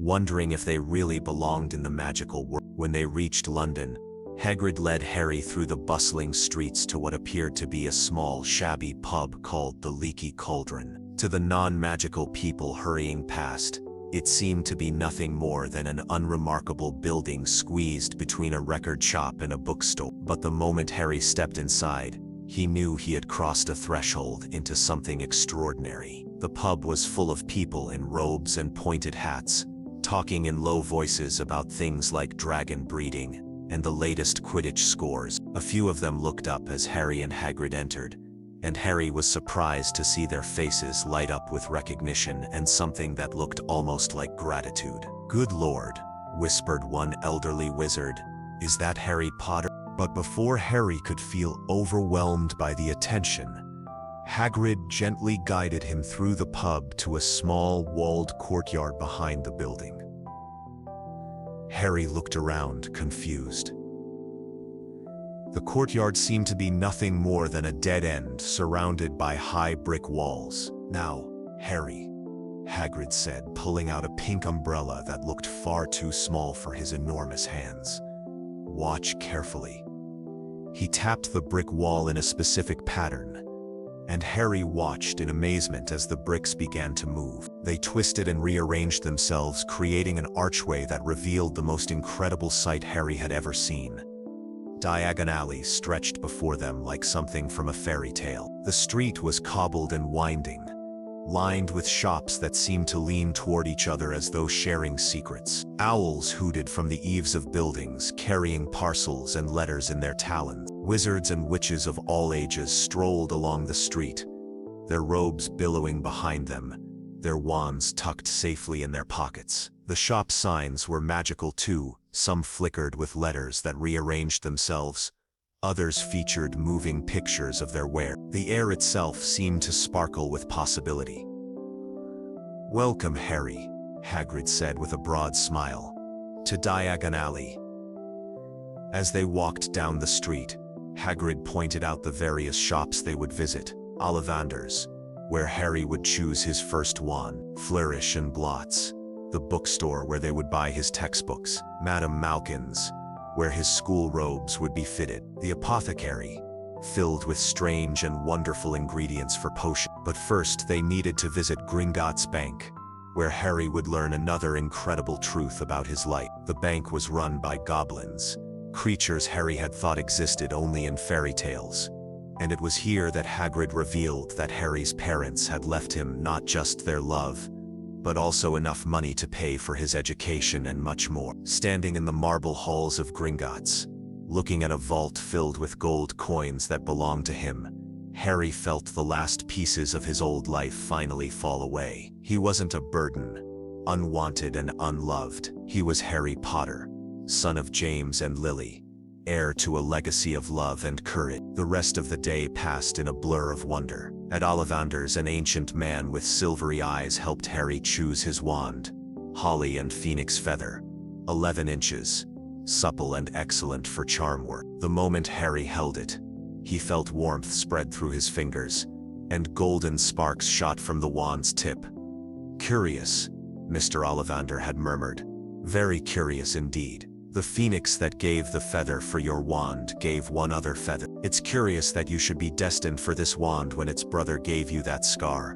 wondering if they really belonged in the magical world. When they reached London, Hagrid led Harry through the bustling streets to what appeared to be a small, shabby pub called the Leaky Cauldron. To the non-magical people hurrying past, it seemed to be nothing more than an unremarkable building squeezed between a record shop and a bookstore. But the moment Harry stepped inside, he knew he had crossed a threshold into something extraordinary. The pub was full of people in robes and pointed hats, talking in low voices about things like dragon breeding and the latest Quidditch scores. A few of them looked up as Harry and Hagrid entered, and Harry was surprised to see their faces light up with recognition and something that looked almost like gratitude. "Good Lord," whispered one elderly wizard, "is that Harry Potter?" But before Harry could feel overwhelmed by the attention, Hagrid gently guided him through the pub to a small, walled courtyard behind the building. Harry looked around, confused. The courtyard seemed to be nothing more than a dead end surrounded by high brick walls. "Now, Harry," Hagrid said, pulling out a pink umbrella that looked far too small for his enormous hands. "Watch carefully." He tapped the brick wall in a specific pattern, and Harry watched in amazement as the bricks began to move. They twisted and rearranged themselves, creating an archway that revealed the most incredible sight Harry had ever seen. Diagon Alley stretched before them like something from a fairy tale. The street was cobbled and winding, lined with shops that seemed to lean toward each other as though sharing secrets. Owls hooted from the eaves of buildings, carrying parcels and letters in their talons. Wizards and witches of all ages strolled along the street, their robes billowing behind them, their wands tucked safely in their pockets. The shop signs were magical too, some flickered with letters that rearranged themselves. Others featured moving pictures of their wear. The air itself seemed to sparkle with possibility. "Welcome, Harry," Hagrid said with a broad smile, "to Diagon Alley." As they walked down the street, Hagrid pointed out the various shops they would visit. Ollivander's, where Harry would choose his first wand. Flourish and Blots, the bookstore where they would buy his textbooks. Madame Malkin's, where his school robes would be fitted. The apothecary, filled with strange and wonderful ingredients for potions. But first they needed to visit Gringotts Bank, where Harry would learn another incredible truth about his life. The bank was run by goblins, creatures Harry had thought existed only in fairy tales. And it was here that Hagrid revealed that Harry's parents had left him not just their love, but also enough money to pay for his education and much more. Standing in the marble halls of Gringotts, looking at a vault filled with gold coins that belonged to him, Harry felt the last pieces of his old life finally fall away. He wasn't a burden, unwanted and unloved. He was Harry Potter, son of James and Lily, heir to a legacy of love and courage. The rest of the day passed in a blur of wonder. At Ollivander's, an ancient man with silvery eyes helped Harry choose his wand, Holly and Phoenix Feather, 11 inches, supple and excellent for charm work. The moment Harry held it, he felt warmth spread through his fingers, and golden sparks shot from the wand's tip. "Curious," Mr. Ollivander had murmured. "Very curious indeed. The phoenix that gave the feather for your wand gave one other feather. It's curious that you should be destined for this wand when its brother gave you that scar."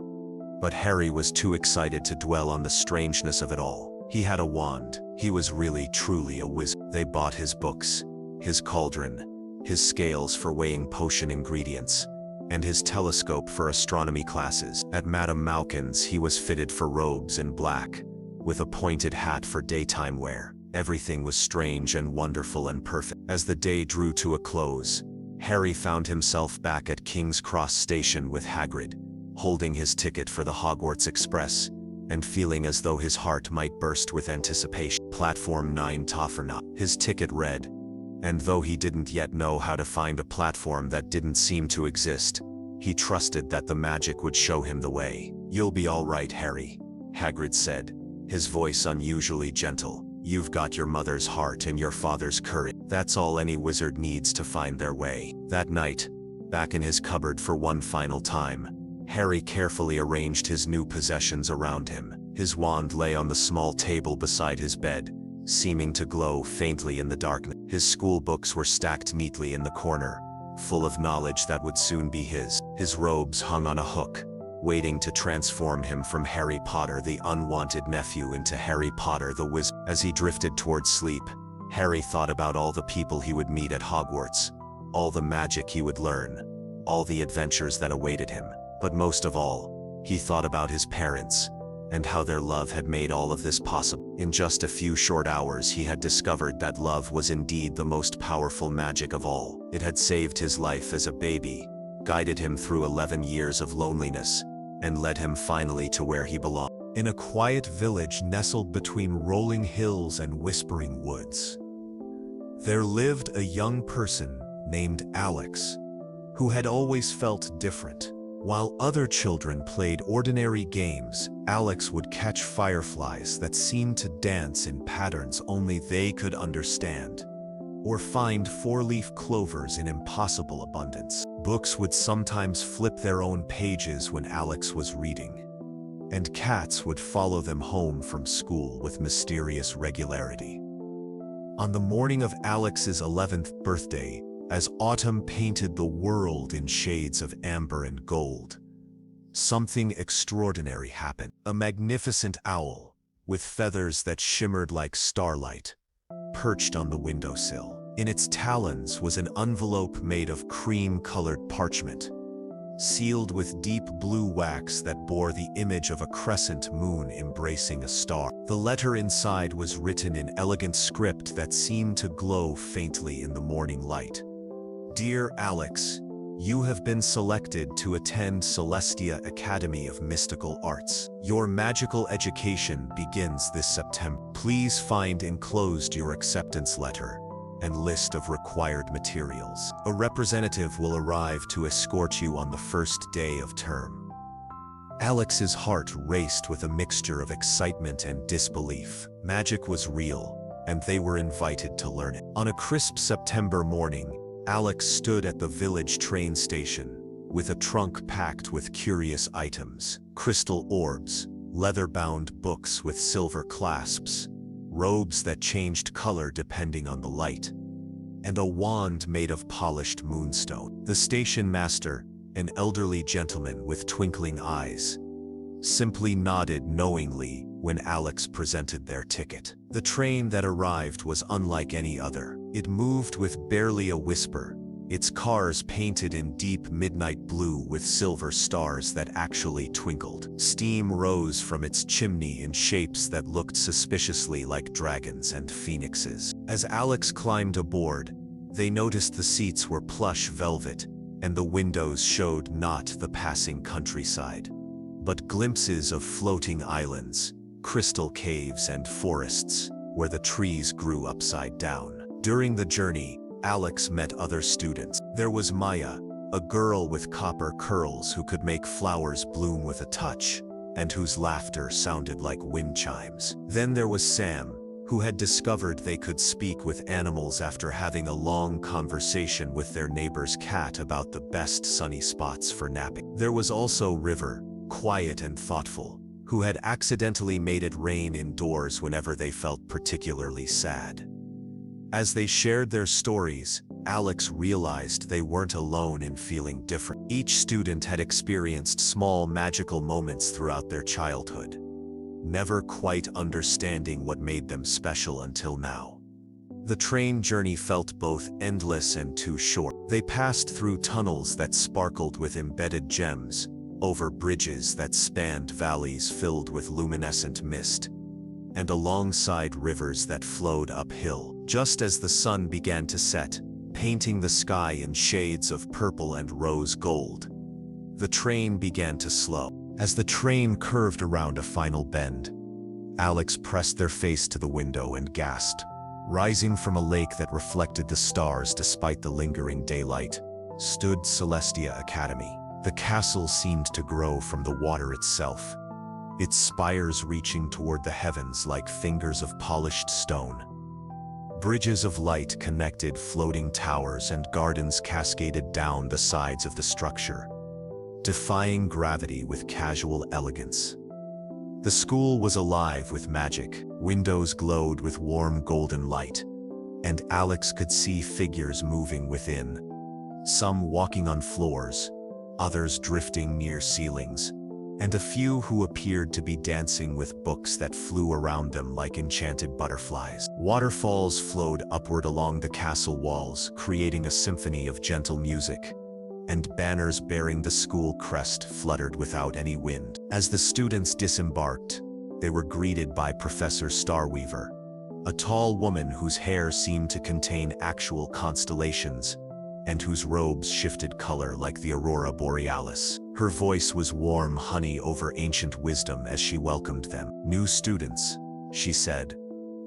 But Harry was too excited to dwell on the strangeness of it all. He had a wand. He was really truly a wizard. They bought his books, his cauldron, his scales for weighing potion ingredients, and his telescope for astronomy classes. At Madame Malkin's he was fitted for robes in black, with a pointed hat for daytime wear. Everything was strange and wonderful and perfect. As the day drew to a close, Harry found himself back at King's Cross Station with Hagrid, holding his ticket for the Hogwarts Express, and feeling as though his heart might burst with anticipation. Platform 9 Toffernot. His ticket read, and though he didn't yet know how to find a platform that didn't seem to exist, he trusted that the magic would show him the way. "You'll be all right, Harry," Hagrid said, his voice unusually gentle. "You've got your mother's heart and your father's courage. That's all any wizard needs to find their way." That night, back in his cupboard for one final time, Harry carefully arranged his new possessions around him. His wand lay on the small table beside his bed, seeming to glow faintly in the darkness. His school books were stacked neatly in the corner, full of knowledge that would soon be his. His robes hung on a hook, waiting to transform him from Harry Potter the unwanted nephew into Harry Potter the wizard. As he drifted towards sleep, Harry thought about all the people he would meet at Hogwarts, all the magic he would learn, all the adventures that awaited him. But most of all, he thought about his parents, and how their love had made all of this possible. In just a few short hours he had discovered that love was indeed the most powerful magic of all. It had saved his life as a baby, guided him through 11 years of loneliness, and led him finally to where he belonged. In a quiet village nestled between rolling hills and whispering woods, there lived a young person named Alex, who had always felt different. While other children played ordinary games, Alex would catch fireflies that seemed to dance in patterns only they could understand, or find four-leaf clovers in impossible abundance. Books would sometimes flip their own pages when Alex was reading, and cats would follow them home from school with mysterious regularity. On the morning of Alex's 11th birthday, as autumn painted the world in shades of amber and gold, something extraordinary happened. A magnificent owl, with feathers that shimmered like starlight, perched on the windowsill. In its talons was an envelope made of cream-colored parchment, sealed with deep blue wax that bore the image of a crescent moon embracing a star. The letter inside was written in elegant script that seemed to glow faintly in the morning light. Dear Alex, you have been selected to attend Celestia Academy of Mystical Arts. Your magical education begins this September. Please find enclosed your acceptance letter and list of required materials. A representative will arrive to escort you on the first day of term. Alex's heart raced with a mixture of excitement and disbelief. Magic was real, and they were invited to learn it. On a crisp September morning, Alex stood at the village train station with a trunk packed with curious items: crystal orbs, leather-bound books with silver clasps, robes that changed color depending on the light, and a wand made of polished moonstone. The station master, an elderly gentleman with twinkling eyes, simply nodded knowingly when Alex presented their ticket. The train that arrived was unlike any other. It moved with barely a whisper, its cars painted in deep midnight blue with silver stars that actually twinkled. Steam rose from its chimney in shapes that looked suspiciously like dragons and phoenixes. As Alex climbed aboard, they noticed the seats were plush velvet, and the windows showed not the passing countryside, but glimpses of floating islands, crystal caves, and forests where the trees grew upside down. During the journey, Alex met other students. There was Maya, a girl with copper curls who could make flowers bloom with a touch, and whose laughter sounded like wind chimes. Then there was Sam, who had discovered they could speak with animals after having a long conversation with their neighbor's cat about the best sunny spots for napping. There was also River, quiet and thoughtful, who had accidentally made it rain indoors whenever they felt particularly sad. As they shared their stories, Alex realized they weren't alone in feeling different. Each student had experienced small magical moments throughout their childhood, never quite understanding what made them special until now. The train journey felt both endless and too short. They passed through tunnels that sparkled with embedded gems, over bridges that spanned valleys filled with luminescent mist, and alongside rivers that flowed uphill. Just as the sun began to set, painting the sky in shades of purple and rose gold, the train began to slow. As the train curved around a final bend, Alex pressed their face to the window and gasped. Rising from a lake that reflected the stars despite the lingering daylight, stood Celestia Academy. The castle seemed to grow from the water itself, its spires reaching toward the heavens like fingers of polished stone. Bridges of light connected floating towers, and gardens cascaded down the sides of the structure, defying gravity with casual elegance. The school was alive with magic. Windows glowed with warm golden light, and Alex could see figures moving within, some walking on floors, others drifting near ceilings, and a few who appeared to be dancing with books that flew around them like enchanted butterflies. Waterfalls flowed upward along the castle walls, creating a symphony of gentle music, and banners bearing the school crest fluttered without any wind. As the students disembarked, they were greeted by Professor Starweaver, a tall woman whose hair seemed to contain actual constellations, and whose robes shifted color like the aurora borealis. Her voice was warm honey over ancient wisdom as she welcomed them. "New students," she said,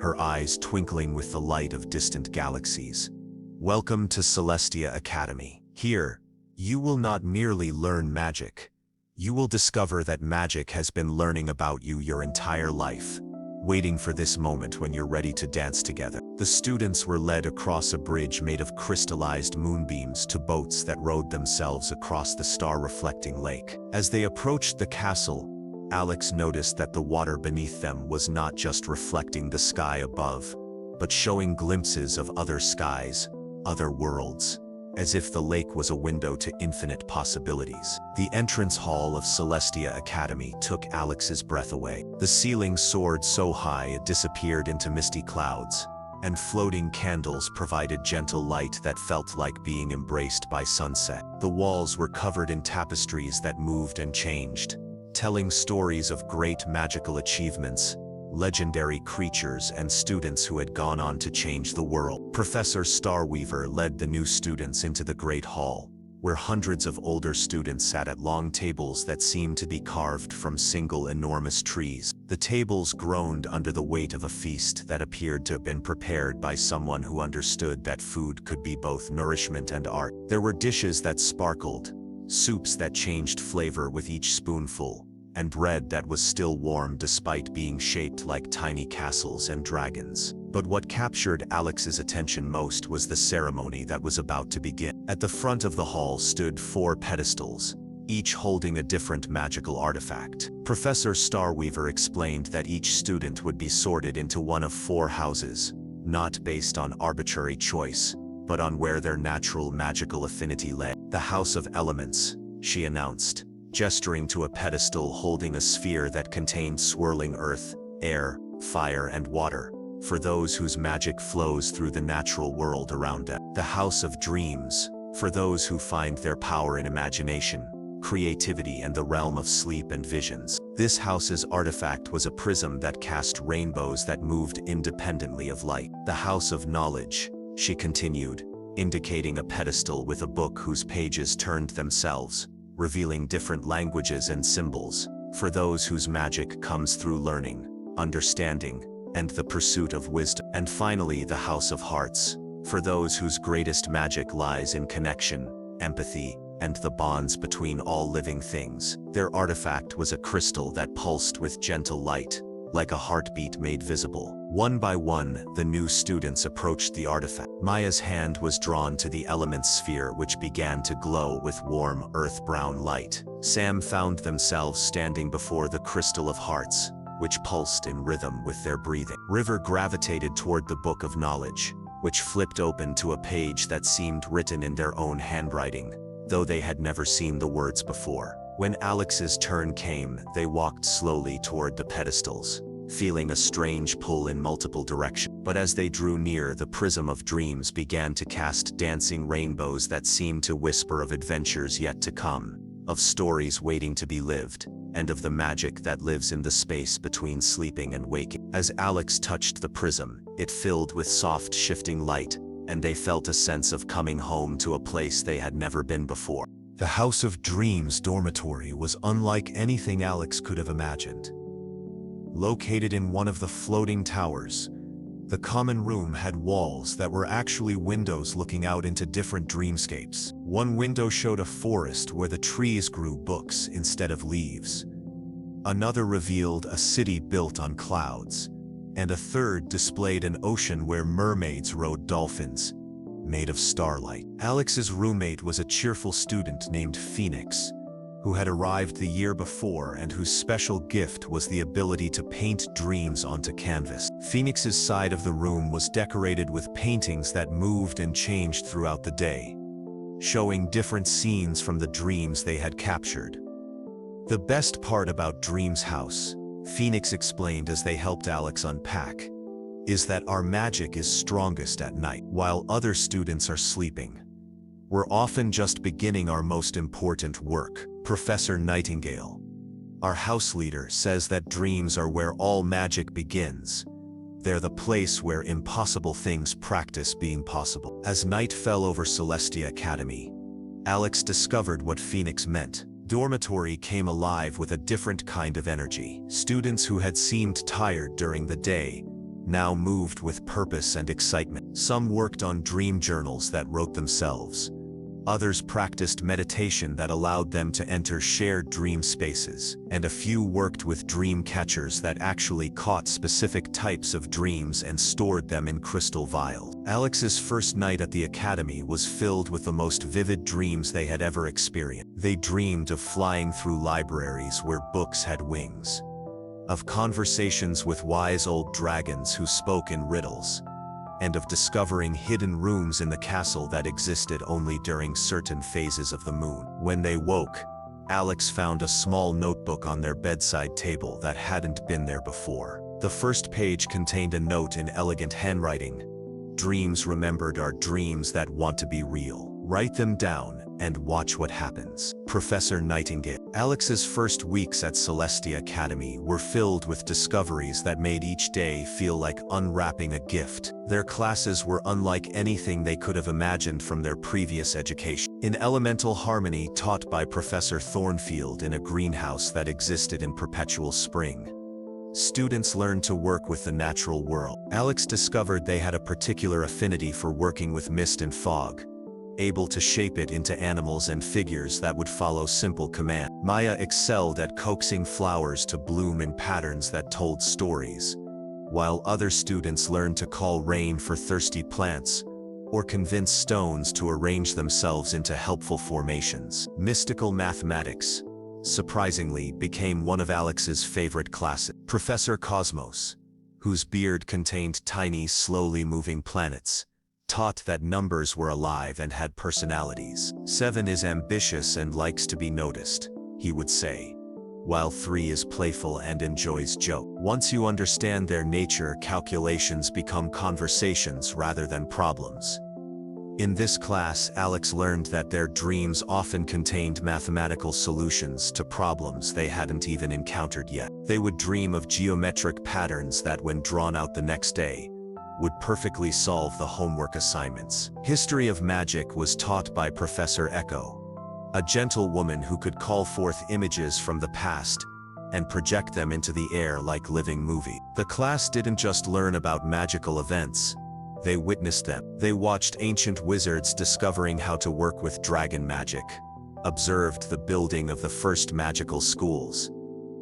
her eyes twinkling with the light of distant galaxies. "Welcome to Celestia Academy. Here, you will not merely learn magic. You will discover that magic has been learning about you your entire life, waiting for this moment when you're ready to dance together." The students were led across a bridge made of crystallized moonbeams to boats that rowed themselves across the star-reflecting lake. As they approached the castle, Alex noticed that the water beneath them was not just reflecting the sky above, but showing glimpses of other skies, other worlds, as if the lake was a window to infinite possibilities. The entrance hall of Celestia Academy took Alex's breath away. The ceiling soared so high it disappeared into misty clouds, and floating candles provided gentle light that felt like being embraced by sunset. The walls were covered in tapestries that moved and changed, telling stories of great magical achievements, legendary creatures, and students who had gone on to change the world. Professor Starweaver led the new students into the Great Hall, where hundreds of older students sat at long tables that seemed to be carved from single enormous trees. The tables groaned under the weight of a feast that appeared to have been prepared by someone who understood that food could be both nourishment and art. There were dishes that sparkled, soups that changed flavor with each spoonful, and bread that was still warm despite being shaped like tiny castles and dragons. But what captured Alex's attention most was the ceremony that was about to begin. At the front of the hall stood 4 pedestals, each holding a different magical artifact. Professor Starweaver explained that each student would be sorted into one of 4 houses, not based on arbitrary choice, but on where their natural magical affinity lay. The House of Elements, she announced, gesturing to a pedestal holding a sphere that contained swirling earth, air, fire, and water, for those whose magic flows through the natural world around them. The House of Dreams, for those who find their power in imagination, creativity, and the realm of sleep and visions. This house's artifact was a prism that cast rainbows that moved independently of light. The House of Knowledge, she continued, indicating a pedestal with a book whose pages turned themselves, revealing different languages and symbols, for those whose magic comes through learning, understanding, and the pursuit of wisdom. And finally, the House of Hearts, for those whose greatest magic lies in connection, empathy, and the bonds between all living things. Their artifact was a crystal that pulsed with gentle light, like a heartbeat made visible. One by one, the new students approached the artifact. Maya's hand was drawn to the element sphere, which began to glow with warm, earth-brown light. Sam found themselves standing before the Crystal of Hearts, which pulsed in rhythm with their breathing. River gravitated toward the Book of Knowledge, which flipped open to a page that seemed written in their own handwriting, though they had never seen the words before. When Alex's turn came, they walked slowly toward the pedestals, feeling a strange pull in multiple directions. But as they drew near, the prism of dreams began to cast dancing rainbows that seemed to whisper of adventures yet to come, of stories waiting to be lived, and of the magic that lives in the space between sleeping and waking. As Alex touched the prism, it filled with soft shifting light, and they felt a sense of coming home to a place they had never been before. The House of Dreams dormitory was unlike anything Alex could have imagined. Located in one of the floating towers, the common room had walls that were actually windows looking out into different dreamscapes. One window showed a forest where the trees grew books instead of leaves. Another revealed a city built on clouds, and a third displayed an ocean where mermaids rode dolphins, made of starlight. Alex's roommate was a cheerful student named Phoenix, who had arrived the year before and whose special gift was the ability to paint dreams onto canvas. Phoenix's side of the room was decorated with paintings that moved and changed throughout the day, showing different scenes from the dreams they had captured. The best part about Dream's house, Phoenix explained as they helped Alex unpack, is that our magic is strongest at night, while other students are sleeping. We're often just beginning our most important work. Professor Nightingale, our house leader, says that dreams are where all magic begins. They're the place where impossible things practice being possible. As night fell over Celestia Academy, Alex discovered what Phoenix meant. Dormitory came alive with a different kind of energy. Students who had seemed tired during the day now moved with purpose and excitement. Some worked on dream journals that wrote themselves. Others practiced meditation that allowed them to enter shared dream spaces, and a few worked with dream catchers that actually caught specific types of dreams and stored them in crystal vials. Alex's first night at the academy was filled with the most vivid dreams they had ever experienced. They dreamed of flying through libraries where books had wings, of conversations with wise old dragons who spoke in riddles, and of discovering hidden rooms in the castle that existed only during certain phases of the moon. When they woke, Alex found a small notebook on their bedside table that hadn't been there before. The first page contained a note in elegant handwriting. "Dreams remembered are dreams that want to be real. Write them down, and watch what happens. Professor Nightingale. Alex's first weeks at Celestia Academy were filled with discoveries that made each day feel like unwrapping a gift. Their classes were unlike anything they could have imagined from their previous education. In elemental harmony taught by Professor Thornfield in a greenhouse that existed in perpetual spring, students learned to work with the natural world. Alex discovered they had a particular affinity for working with mist and fog, able to shape it into animals and figures that would follow simple command. Maya excelled at coaxing flowers to bloom in patterns that told stories, while other students learned to call rain for thirsty plants, or convince stones to arrange themselves into helpful formations. Mystical mathematics, surprisingly, became one of Alex's favorite classes. Professor Cosmos, whose beard contained tiny, slowly moving planets, taught that numbers were alive and had personalities. 7 is ambitious and likes to be noticed, he would say, while 3 is playful and enjoys joke. Once you understand their nature, calculations become conversations rather than problems. In this class, Alex learned that their dreams often contained mathematical solutions to problems they hadn't even encountered yet. They would dream of geometric patterns that, when drawn out the next day, would perfectly solve the homework assignments. History of magic was taught by Professor Echo, a gentle woman who could call forth images from the past and project them into the air like living movie. The class didn't just learn about magical events, they witnessed them. They watched ancient wizards discovering how to work with dragon magic, observed the building of the first magical schools,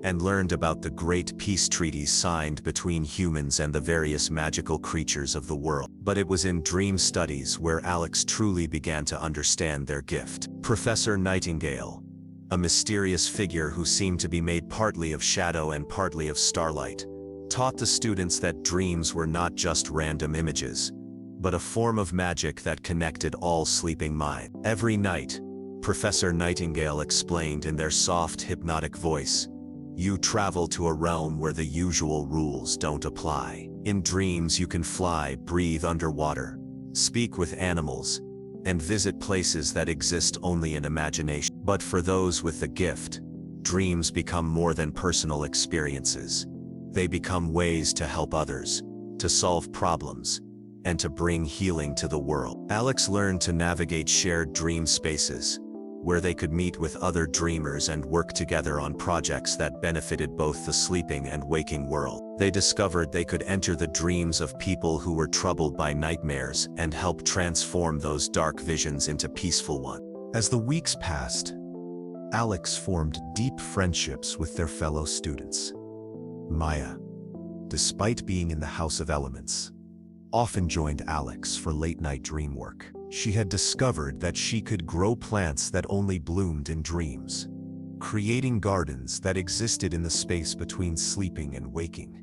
and learned about the great peace treaties signed between humans and the various magical creatures of the world. But it was in dream studies where Alex truly began to understand their gift. Professor Nightingale, a mysterious figure who seemed to be made partly of shadow and partly of starlight, taught the students that dreams were not just random images, but a form of magic that connected all sleeping minds. Every night, Professor Nightingale explained in their soft, hypnotic voice, "You travel to a realm where the usual rules don't apply. In dreams you can fly, breathe underwater, speak with animals, and visit places that exist only in imagination. But for those with the gift, dreams become more than personal experiences. They become ways to help others, to solve problems, and to bring healing to the world." Alex learned to navigate shared dream spaces, where they could meet with other dreamers and work together on projects that benefited both the sleeping and waking world. They discovered they could enter the dreams of people who were troubled by nightmares and help transform those dark visions into peaceful ones. As the weeks passed, Alex formed deep friendships with their fellow students. Maya, despite being in the House of Elements, often joined Alex for late-night dream work. She had discovered that she could grow plants that only bloomed in dreams, creating gardens that existed in the space between sleeping and waking.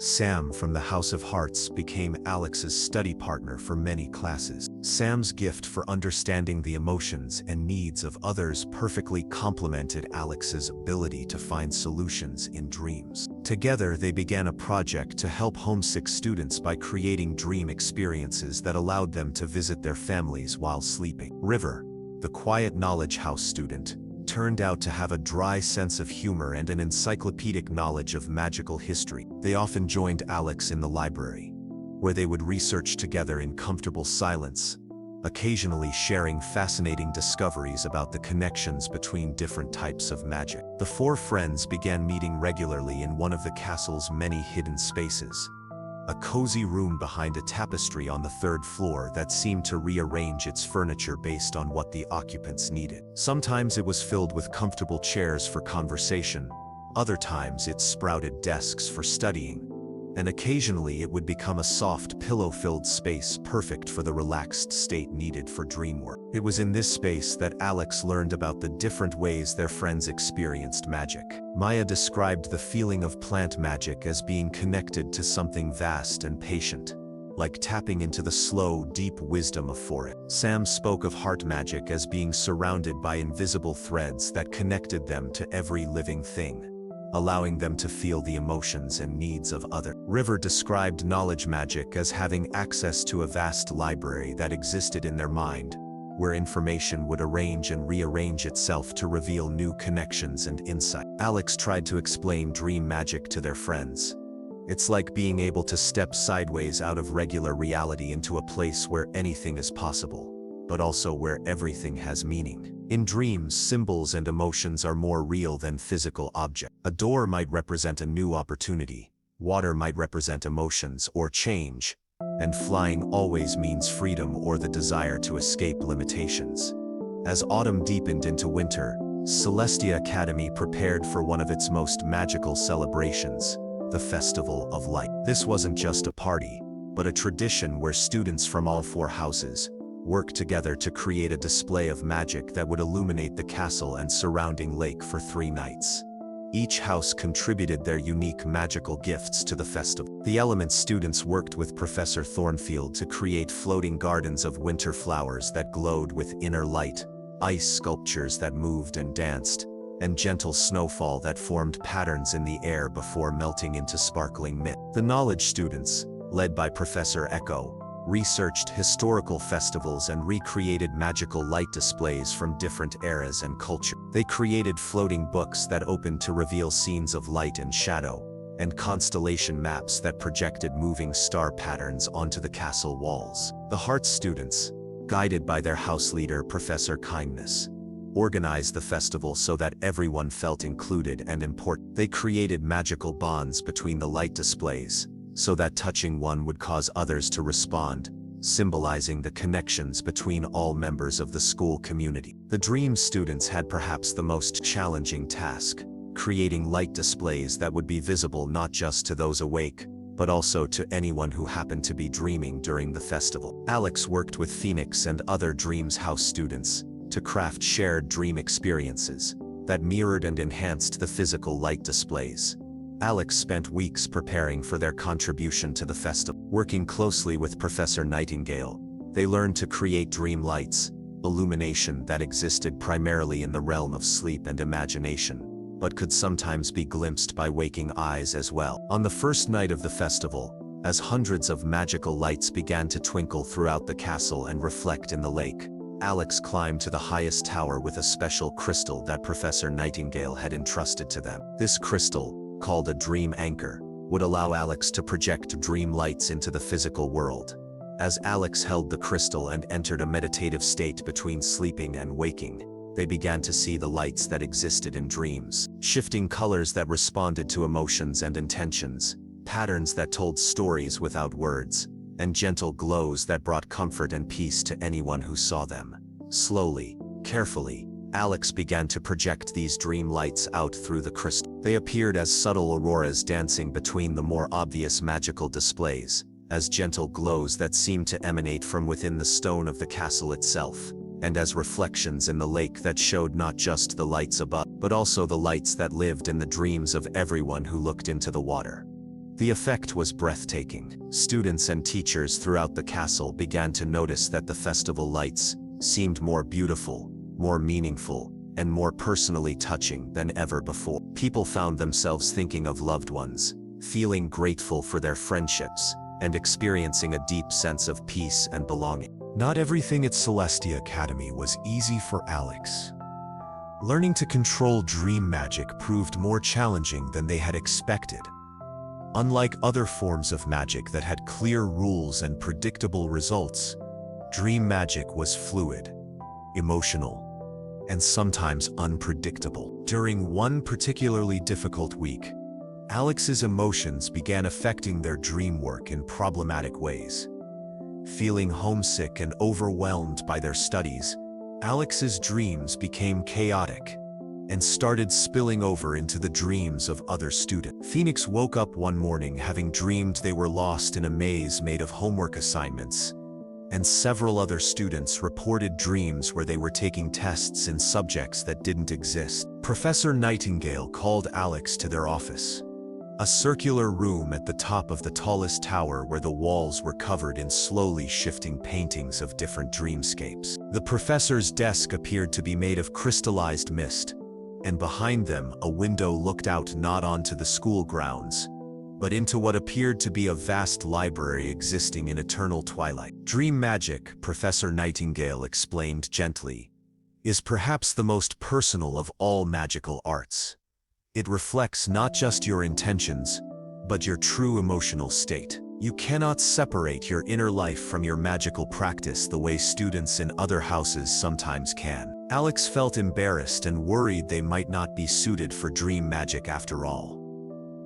Sam from the House of Hearts became Alex's study partner for many classes. Sam's gift for understanding the emotions and needs of others perfectly complemented Alex's ability to find solutions in dreams. Together, they began a project to help homesick students by creating dream experiences that allowed them to visit their families while sleeping. River, the quiet knowledge house student, turned out to have a dry sense of humor and an encyclopedic knowledge of magical history. They often joined Alex in the library, where they would research together in comfortable silence, occasionally sharing fascinating discoveries about the connections between different types of magic. The 4 friends began meeting regularly in one of the castle's many hidden spaces, a cozy room behind a tapestry on the 3rd floor that seemed to rearrange its furniture based on what the occupants needed. Sometimes it was filled with comfortable chairs for conversation, other times it sprouted desks for studying, and occasionally it would become a soft, pillow-filled space perfect for the relaxed state needed for dream work. It was in this space that Alex learned about the different ways their friends experienced magic. Maya described the feeling of plant magic as being connected to something vast and patient, like tapping into the slow, deep wisdom of forest. Sam spoke of heart magic as being surrounded by invisible threads that connected them to every living thing, allowing them to feel the emotions and needs of others. River described knowledge magic as having access to a vast library that existed in their mind, where information would arrange and rearrange itself to reveal new connections and insight. Alex tried to explain dream magic to their friends. It's like being able to step sideways out of regular reality into a place where anything is possible, but also where everything has meaning. In dreams, symbols and emotions are more real than physical objects. A door might represent a new opportunity, water might represent emotions or change, and flying always means freedom or the desire to escape limitations. As autumn deepened into winter, Celestia Academy prepared for one of its most magical celebrations, the Festival of Light. This wasn't just a party, but a tradition where students from all 4 houses worked together to create a display of magic that would illuminate the castle and surrounding lake for 3 nights. Each house contributed their unique magical gifts to the festival. The Elements students worked with Professor Thornfield to create floating gardens of winter flowers that glowed with inner light, ice sculptures that moved and danced, and gentle snowfall that formed patterns in the air before melting into sparkling mist. The Knowledge students, led by Professor Echo, researched historical festivals and recreated magical light displays from different eras and culture. They created floating books that opened to reveal scenes of light and shadow, and constellation maps that projected moving star patterns onto the castle walls. The Hearts students, guided by their house leader Professor Kindness, organized the festival so that everyone felt included and important. They created magical bonds between the light displays, so that touching one would cause others to respond, symbolizing the connections between all members of the school community. The Dream students had perhaps the most challenging task, creating light displays that would be visible not just to those awake, but also to anyone who happened to be dreaming during the festival. Alex worked with Phoenix and other Dreams House students to craft shared dream experiences that mirrored and enhanced the physical light displays. Alex spent weeks preparing for their contribution to the festival. Working closely with Professor Nightingale, they learned to create dream lights, illumination that existed primarily in the realm of sleep and imagination, but could sometimes be glimpsed by waking eyes as well. On the first night of the festival, as hundreds of magical lights began to twinkle throughout the castle and reflect in the lake, Alex climbed to the highest tower with a special crystal that Professor Nightingale had entrusted to them. This crystal, called a dream anchor, would allow Alex to project dream lights into the physical world. As Alex held the crystal and entered a meditative state between sleeping and waking, they began to see the lights that existed in dreams, shifting colors that responded to emotions and intentions, patterns that told stories without words, and gentle glows that brought comfort and peace to anyone who saw them. Slowly, carefully, Alex began to project these dream lights out through the crystal. They appeared as subtle auroras dancing between the more obvious magical displays, as gentle glows that seemed to emanate from within the stone of the castle itself, and as reflections in the lake that showed not just the lights above, but also the lights that lived in the dreams of everyone who looked into the water. The effect was breathtaking. Students and teachers throughout the castle began to notice that the festival lights seemed more beautiful, more meaningful, and more personally touching than ever before. People found themselves thinking of loved ones, feeling grateful for their friendships, and experiencing a deep sense of peace and belonging. Not everything at Celestia Academy was easy for Alex. Learning to control dream magic proved more challenging than they had expected. Unlike other forms of magic that had clear rules and predictable results, dream magic was fluid, emotional, and sometimes unpredictable. During one particularly difficult week, Alex's emotions began affecting their dream work in problematic ways. Feeling homesick and overwhelmed by their studies, Alex's dreams became chaotic and started spilling over into the dreams of other students. Phoenix woke up one morning having dreamed they were lost in a maze made of homework assignments, and several other students reported dreams where they were taking tests in subjects that didn't exist. Professor Nightingale called Alex to their office, a circular room at the top of the tallest tower where the walls were covered in slowly shifting paintings of different dreamscapes. The professor's desk appeared to be made of crystallized mist, and behind them a window looked out not onto the school grounds, but into what appeared to be a vast library existing in eternal twilight. Dream magic, Professor Nightingale explained gently, is perhaps the most personal of all magical arts. It reflects not just your intentions, but your true emotional state. You cannot separate your inner life from your magical practice the way students in other houses sometimes can. Alex felt embarrassed and worried they might not be suited for dream magic after all.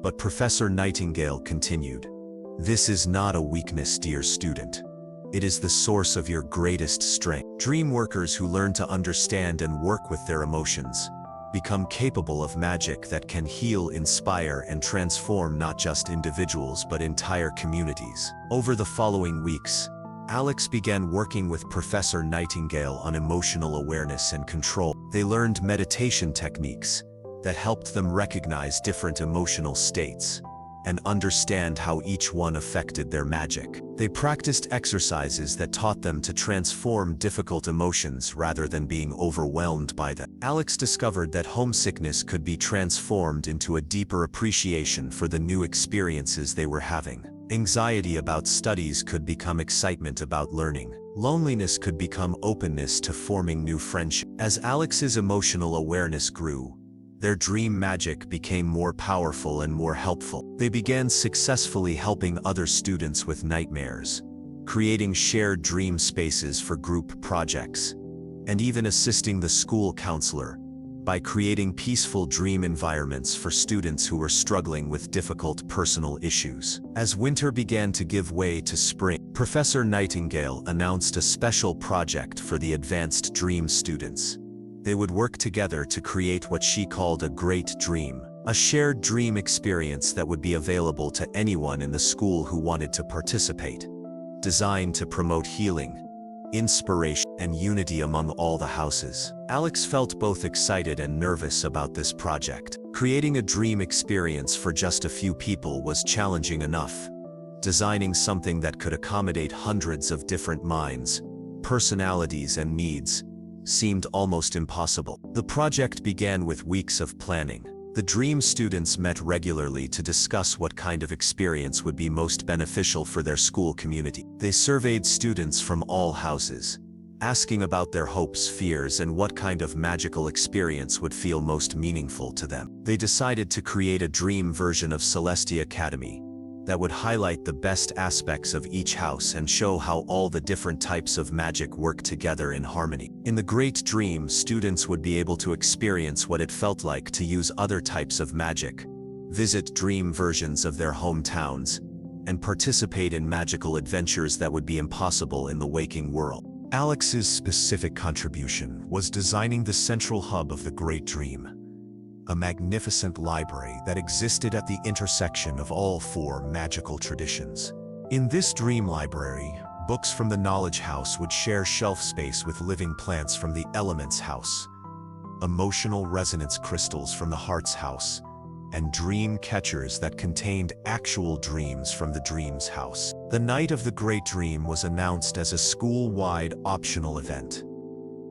But Professor Nightingale continued, "This is not a weakness, dear student. It is the source of your greatest strength. Dream workers who learn to understand and work with their emotions become capable of magic that can heal, inspire, and transform not just individuals but entire communities." Over the following weeks, Alex began working with Professor Nightingale on emotional awareness and control. They learned meditation techniques that helped them recognize different emotional states and understand how each one affected their magic. They practiced exercises that taught them to transform difficult emotions rather than being overwhelmed by them. Alex discovered that homesickness could be transformed into a deeper appreciation for the new experiences they were having. Anxiety about studies could become excitement about learning. Loneliness could become openness to forming new friendships. As Alex's emotional awareness grew, their dream magic became more powerful and more helpful. They began successfully helping other students with nightmares, creating shared dream spaces for group projects, and even assisting the school counselor by creating peaceful dream environments for students who were struggling with difficult personal issues. As winter began to give way to spring, Professor Nightingale announced a special project for the advanced dream students. They would work together to create what she called a great dream, a shared dream experience that would be available to anyone in the school who wanted to participate, designed to promote healing, inspiration, and unity among all the houses. Alex felt both excited and nervous about this project. Creating a dream experience for just a few people was challenging enough. Designing something that could accommodate hundreds of different minds, personalities, and needs seemed almost impossible. The project began with weeks of planning. The dream students met regularly to discuss what kind of experience would be most beneficial for their school community. They surveyed students from all houses, asking about their hopes, fears, and what kind of magical experience would feel most meaningful to them. They decided to create a dream version of Celestia Academy that would highlight the best aspects of each house and show how all the different types of magic work together in harmony. In the Great Dream, students would be able to experience what it felt like to use other types of magic, visit dream versions of their hometowns, and participate in magical adventures that would be impossible in the waking world. Alex's specific contribution was designing the central hub of the Great Dream, a magnificent library that existed at the intersection of all four magical traditions. In this dream library, books from the Knowledge House would share shelf space with living plants from the Elements House, emotional resonance crystals from the Hearts House, and dream catchers that contained actual dreams from the Dreams House. The Night of the Great Dream was announced as a school-wide optional event.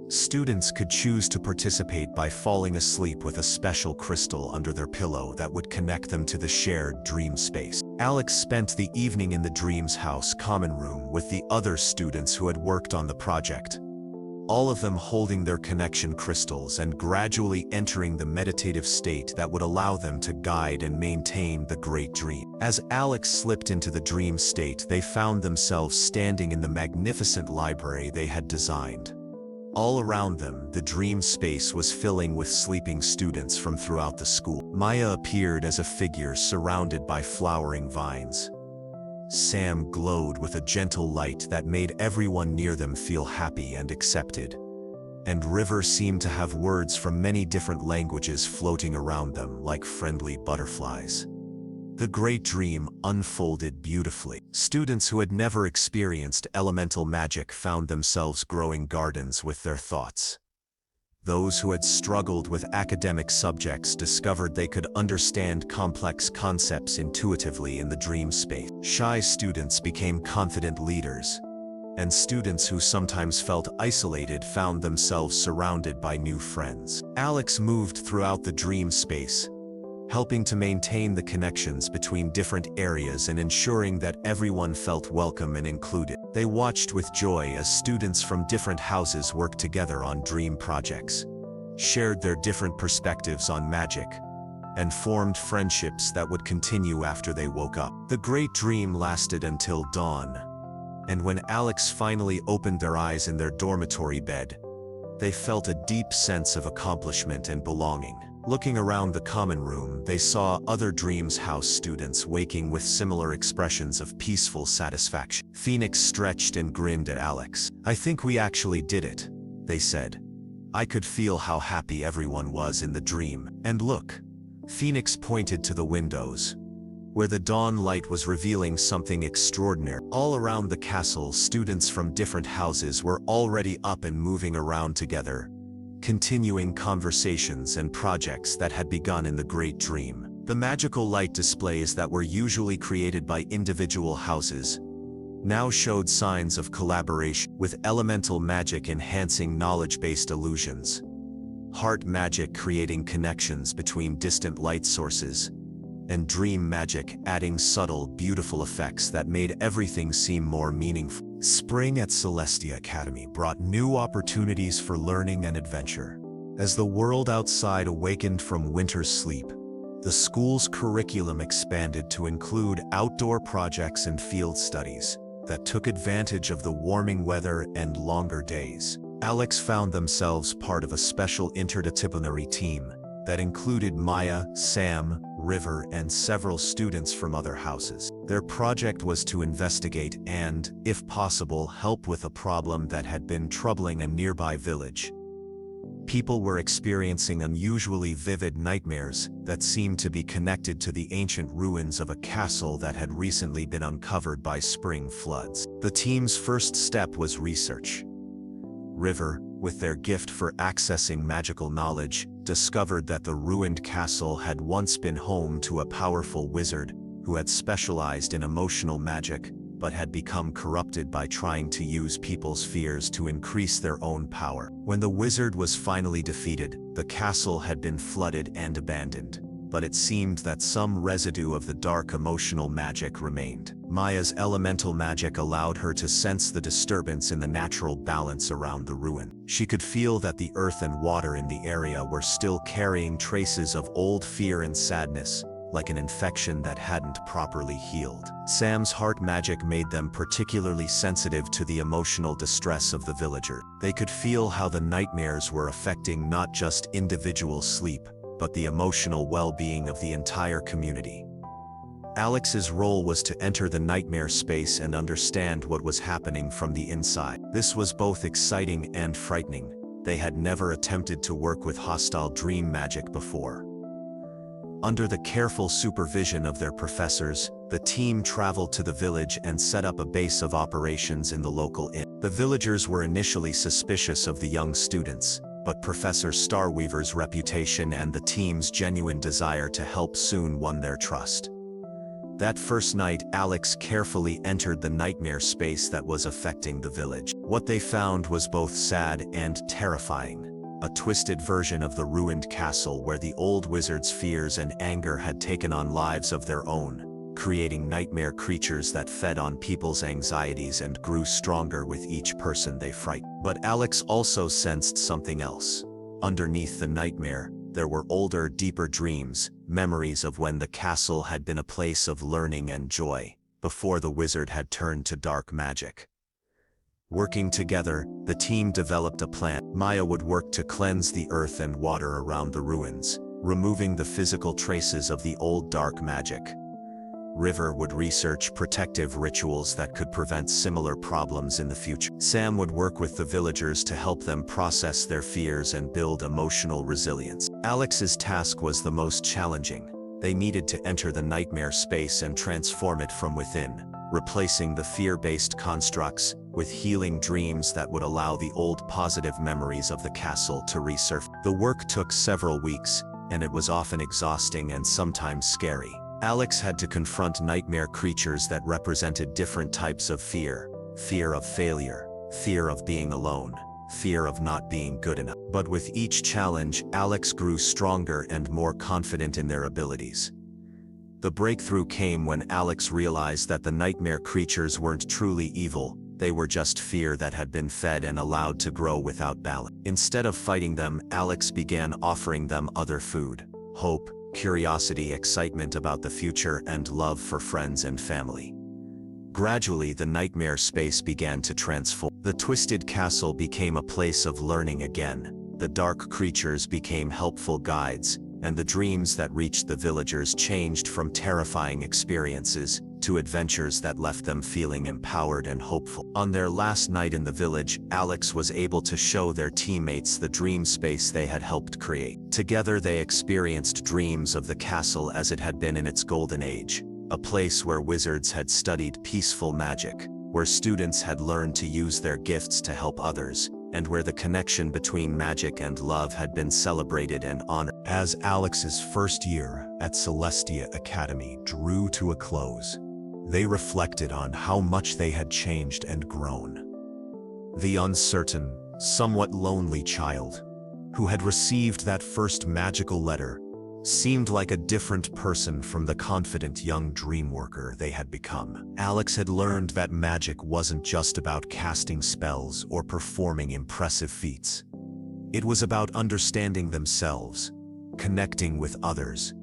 Students could choose to participate by falling asleep with a special crystal under their pillow that would connect them to the shared dream space. Alex spent the evening in the Dreams House common room with the other students who had worked on the project, all of them holding their connection crystals and gradually entering the meditative state that would allow them to guide and maintain the great dream. As Alex slipped into the dream state, they found themselves standing in the magnificent library they had designed. All around them, the dream space was filling with sleeping students from throughout the school. Maya appeared as a figure surrounded by flowering vines. Sam glowed with a gentle light that made everyone near them feel happy and accepted. And River seemed to have words from many different languages floating around them like friendly butterflies. The Great Dream unfolded beautifully. Students who had never experienced elemental magic found themselves growing gardens with their thoughts. Those who had struggled with academic subjects discovered they could understand complex concepts intuitively in the dream space. Shy students became confident leaders, and students who sometimes felt isolated found themselves surrounded by new friends. Alex moved throughout the dream space, helping to maintain the connections between different areas and ensuring that everyone felt welcome and included. They watched with joy as students from different houses worked together on dream projects, shared their different perspectives on magic, and formed friendships that would continue after they woke up. The great dream lasted until dawn, and when Alex finally opened their eyes in their dormitory bed, they felt a deep sense of accomplishment and belonging. Looking around the common room, they saw other Dreams House students waking with similar expressions of peaceful satisfaction. Phoenix stretched and grinned at Alex. "I think we actually did it," they said. "I could feel how happy everyone was in the dream. And look," Phoenix pointed to the windows, where the dawn light was revealing something extraordinary. All around the castle, students from different houses were already up and moving around together, continuing conversations and projects that had begun in the Great Dream. The magical light displays that were usually created by individual houses now showed signs of collaboration, with elemental magic enhancing knowledge-based illusions, heart magic creating connections between distant light sources, and dream magic adding subtle, beautiful effects that made everything seem more meaningful. Spring at Celestia Academy brought new opportunities for learning and adventure. As the world outside awakened from winter's sleep, the school's curriculum expanded to include outdoor projects and field studies that took advantage of the warming weather and longer days. Alex found themselves part of a special interdisciplinary team that included Maya, Sam, River, and several students from other houses. Their project was to investigate and, if possible, help with a problem that had been troubling a nearby village. People were experiencing unusually vivid nightmares that seemed to be connected to the ancient ruins of a castle that had recently been uncovered by spring floods. The team's first step was research. River, with their gift for accessing magical knowledge, discovered that the ruined castle had once been home to a powerful wizard who had specialized in emotional magic but had become corrupted by trying to use people's fears to increase their own power. When the wizard was finally defeated, the castle had been flooded and abandoned, but it seemed that some residue of the dark emotional magic remained. Maya's elemental magic allowed her to sense the disturbance in the natural balance around the ruin. She could feel that the earth and water in the area were still carrying traces of old fear and sadness, like an infection that hadn't properly healed. Sam's heart magic made them particularly sensitive to the emotional distress of the villager. They could feel how the nightmares were affecting not just individual sleep, but the emotional well-being of the entire community. Alex's role was to enter the nightmare space and understand what was happening from the inside. This was both exciting and frightening. They had never attempted to work with hostile dream magic before. Under the careful supervision of their professors, the team traveled to the village and set up a base of operations in the local inn. The villagers were initially suspicious of the young students, but Professor Starweaver's reputation and the team's genuine desire to help soon won their trust. That first night, Alex carefully entered the nightmare space that was affecting the village. What they found was both sad and terrifying. A twisted version of the ruined castle where the old wizard's fears and anger had taken on lives of their own, creating nightmare creatures that fed on people's anxieties and grew stronger with each person they frightened. But Alex also sensed something else. Underneath the nightmare, there were older, deeper dreams, memories of when the castle had been a place of learning and joy, before the wizard had turned to dark magic. Working together, the team developed a plan. Maya would work to cleanse the earth and water around the ruins, removing the physical traces of the old dark magic. River would research protective rituals that could prevent similar problems in the future. Sam would work with the villagers to help them process their fears and build emotional resilience. Alex's task was the most challenging. They needed to enter the nightmare space and transform it from within, replacing the fear-based constructs with healing dreams that would allow the old positive memories of the castle to resurface. The work took several weeks, and it was often exhausting and sometimes scary. Alex had to confront nightmare creatures that represented different types of fear: fear of failure, fear of being alone, fear of not being good enough. But with each challenge, Alex grew stronger and more confident in their abilities. The breakthrough came when Alex realized that the nightmare creatures weren't truly evil, they were just fear that had been fed and allowed to grow without balance. Instead of fighting them, Alex began offering them other food: hope, curiosity, excitement about the future, and love for friends and family. Gradually, the nightmare space began to transform. The twisted castle became a place of learning again. The dark creatures became helpful guides, and the dreams that reached the villagers changed from terrifying experiences to adventures that left them feeling empowered and hopeful. On their last night in the village, Alex was able to show their teammates the dream space they had helped create. Together they experienced dreams of the castle as it had been in its golden age, a place where wizards had studied peaceful magic, where students had learned to use their gifts to help others, and where the connection between magic and love had been celebrated and honored. As Alex's first year at Celestia Academy drew to a close, they reflected on how much they had changed and grown. The uncertain, somewhat lonely child, who had received that first magical letter, seemed like a different person from the confident young dreamworker they had become. Alex had learned that magic wasn't just about casting spells or performing impressive feats. It was about understanding themselves, connecting with others,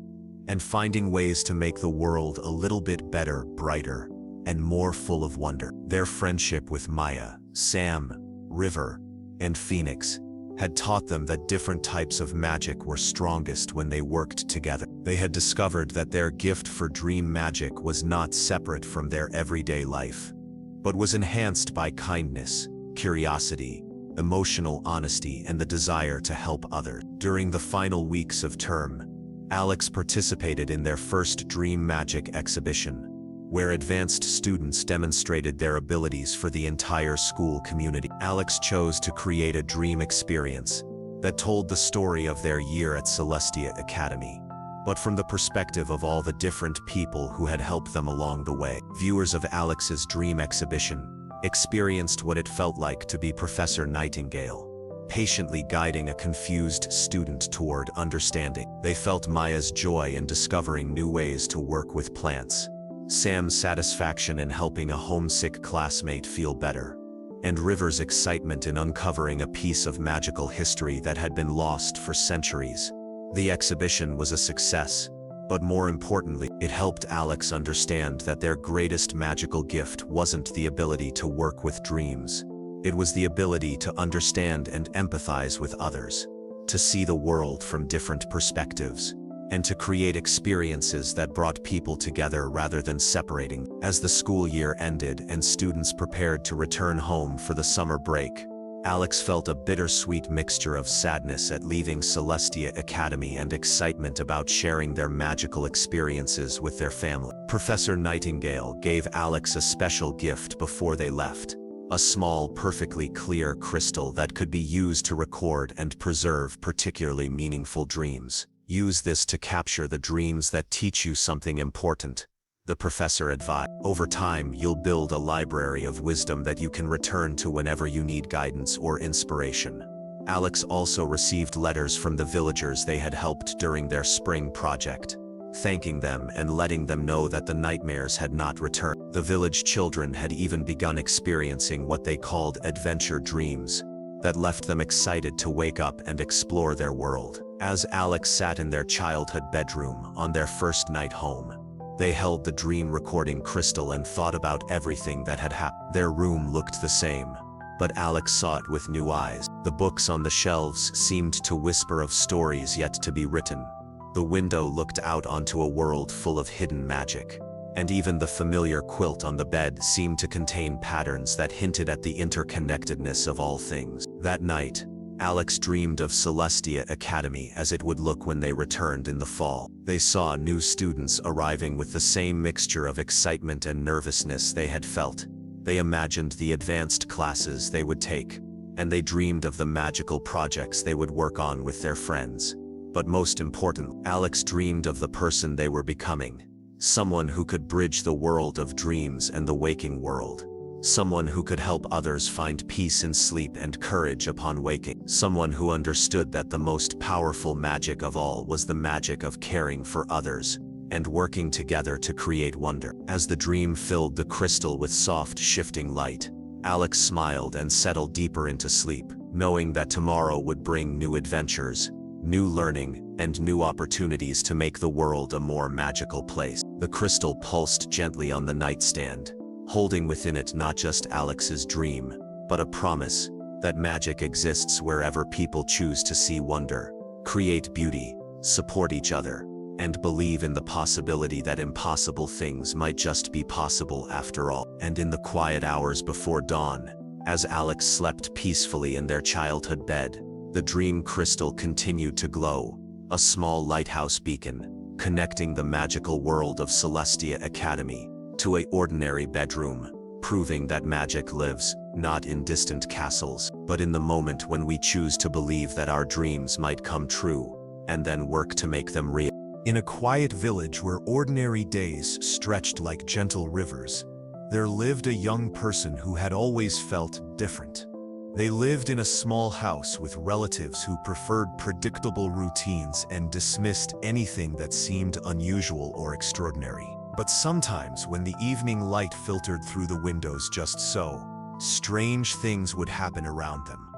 and finding ways to make the world a little bit better, brighter, and more full of wonder. Their friendship with Maya, Sam, River, and Phoenix had taught them that different types of magic were strongest when they worked together. They had discovered that their gift for dream magic was not separate from their everyday life, but was enhanced by kindness, curiosity, emotional honesty, and the desire to help others. During the final weeks of term, Alex participated in their first dream magic exhibition, where advanced students demonstrated their abilities for the entire school community. Alex chose to create a dream experience that told the story of their year at Celestia Academy, but from the perspective of all the different people who had helped them along the way. Viewers of Alex's dream exhibition experienced what it felt like to be Professor Nightingale, patiently guiding a confused student toward understanding. They felt Maya's joy in discovering new ways to work with plants, Sam's satisfaction in helping a homesick classmate feel better, and River's excitement in uncovering a piece of magical history that had been lost for centuries. The exhibition was a success, but more importantly, it helped Alex understand that their greatest magical gift wasn't the ability to work with dreams. It was the ability to understand and empathize with others, to see the world from different perspectives, and to create experiences that brought people together rather than separating. As the school year ended and students prepared to return home for the summer break, Alex felt a bittersweet mixture of sadness at leaving Celestia Academy and excitement about sharing their magical experiences with their family. Professor Nightingale gave Alex a special gift before they left: a small, perfectly clear crystal that could be used to record and preserve particularly meaningful dreams. Use this to capture the dreams that teach you something important, the professor advised. Over time, you'll build a library of wisdom that you can return to whenever you need guidance or inspiration. Alex also received letters from the villagers they had helped during their spring project, thanking them and letting them know that the nightmares had not returned. The village children had even begun experiencing what they called adventure dreams, that left them excited to wake up and explore their world. As Alex sat in their childhood bedroom on their first night home, they held the dream recording crystal and thought about everything that had happened. Their room looked the same, but Alex saw it with new eyes. The books on the shelves seemed to whisper of stories yet to be written. The window looked out onto a world full of hidden magic, and even the familiar quilt on the bed seemed to contain patterns that hinted at the interconnectedness of all things. That night, Alex dreamed of Celestia Academy as it would look when they returned in the fall. They saw new students arriving with the same mixture of excitement and nervousness they had felt. They imagined the advanced classes they would take, and they dreamed of the magical projects they would work on with their friends. But most important, Alex dreamed of the person they were becoming, someone who could bridge the world of dreams and the waking world, Someone who could help others find peace in sleep and courage upon waking. Someone who understood that the most powerful magic of all was the magic of caring for others and working together to create wonder. As the dream filled the crystal with soft, shifting light, Alex smiled and settled deeper into sleep, knowing that tomorrow would bring new adventures, new learning, and new opportunities to make the world a more magical place. The crystal pulsed gently on the nightstand, holding within it not just Alex's dream, but a promise that magic exists wherever people choose to see wonder, create beauty, support each other, and believe in the possibility that impossible things might just be possible after all. And in the quiet hours before dawn, as Alex slept peacefully in their childhood bed, the dream crystal continued to glow, a small lighthouse beacon, connecting the magical world of Celestia Academy to an ordinary bedroom, proving that magic lives, not in distant castles, but in the moment when we choose to believe that our dreams might come true, and then work to make them real. In a quiet village where ordinary days stretched like gentle rivers, there lived a young person who had always felt different. They lived in a small house with relatives who preferred predictable routines and dismissed anything that seemed unusual or extraordinary. But sometimes, when the evening light filtered through the windows just so, strange things would happen around them.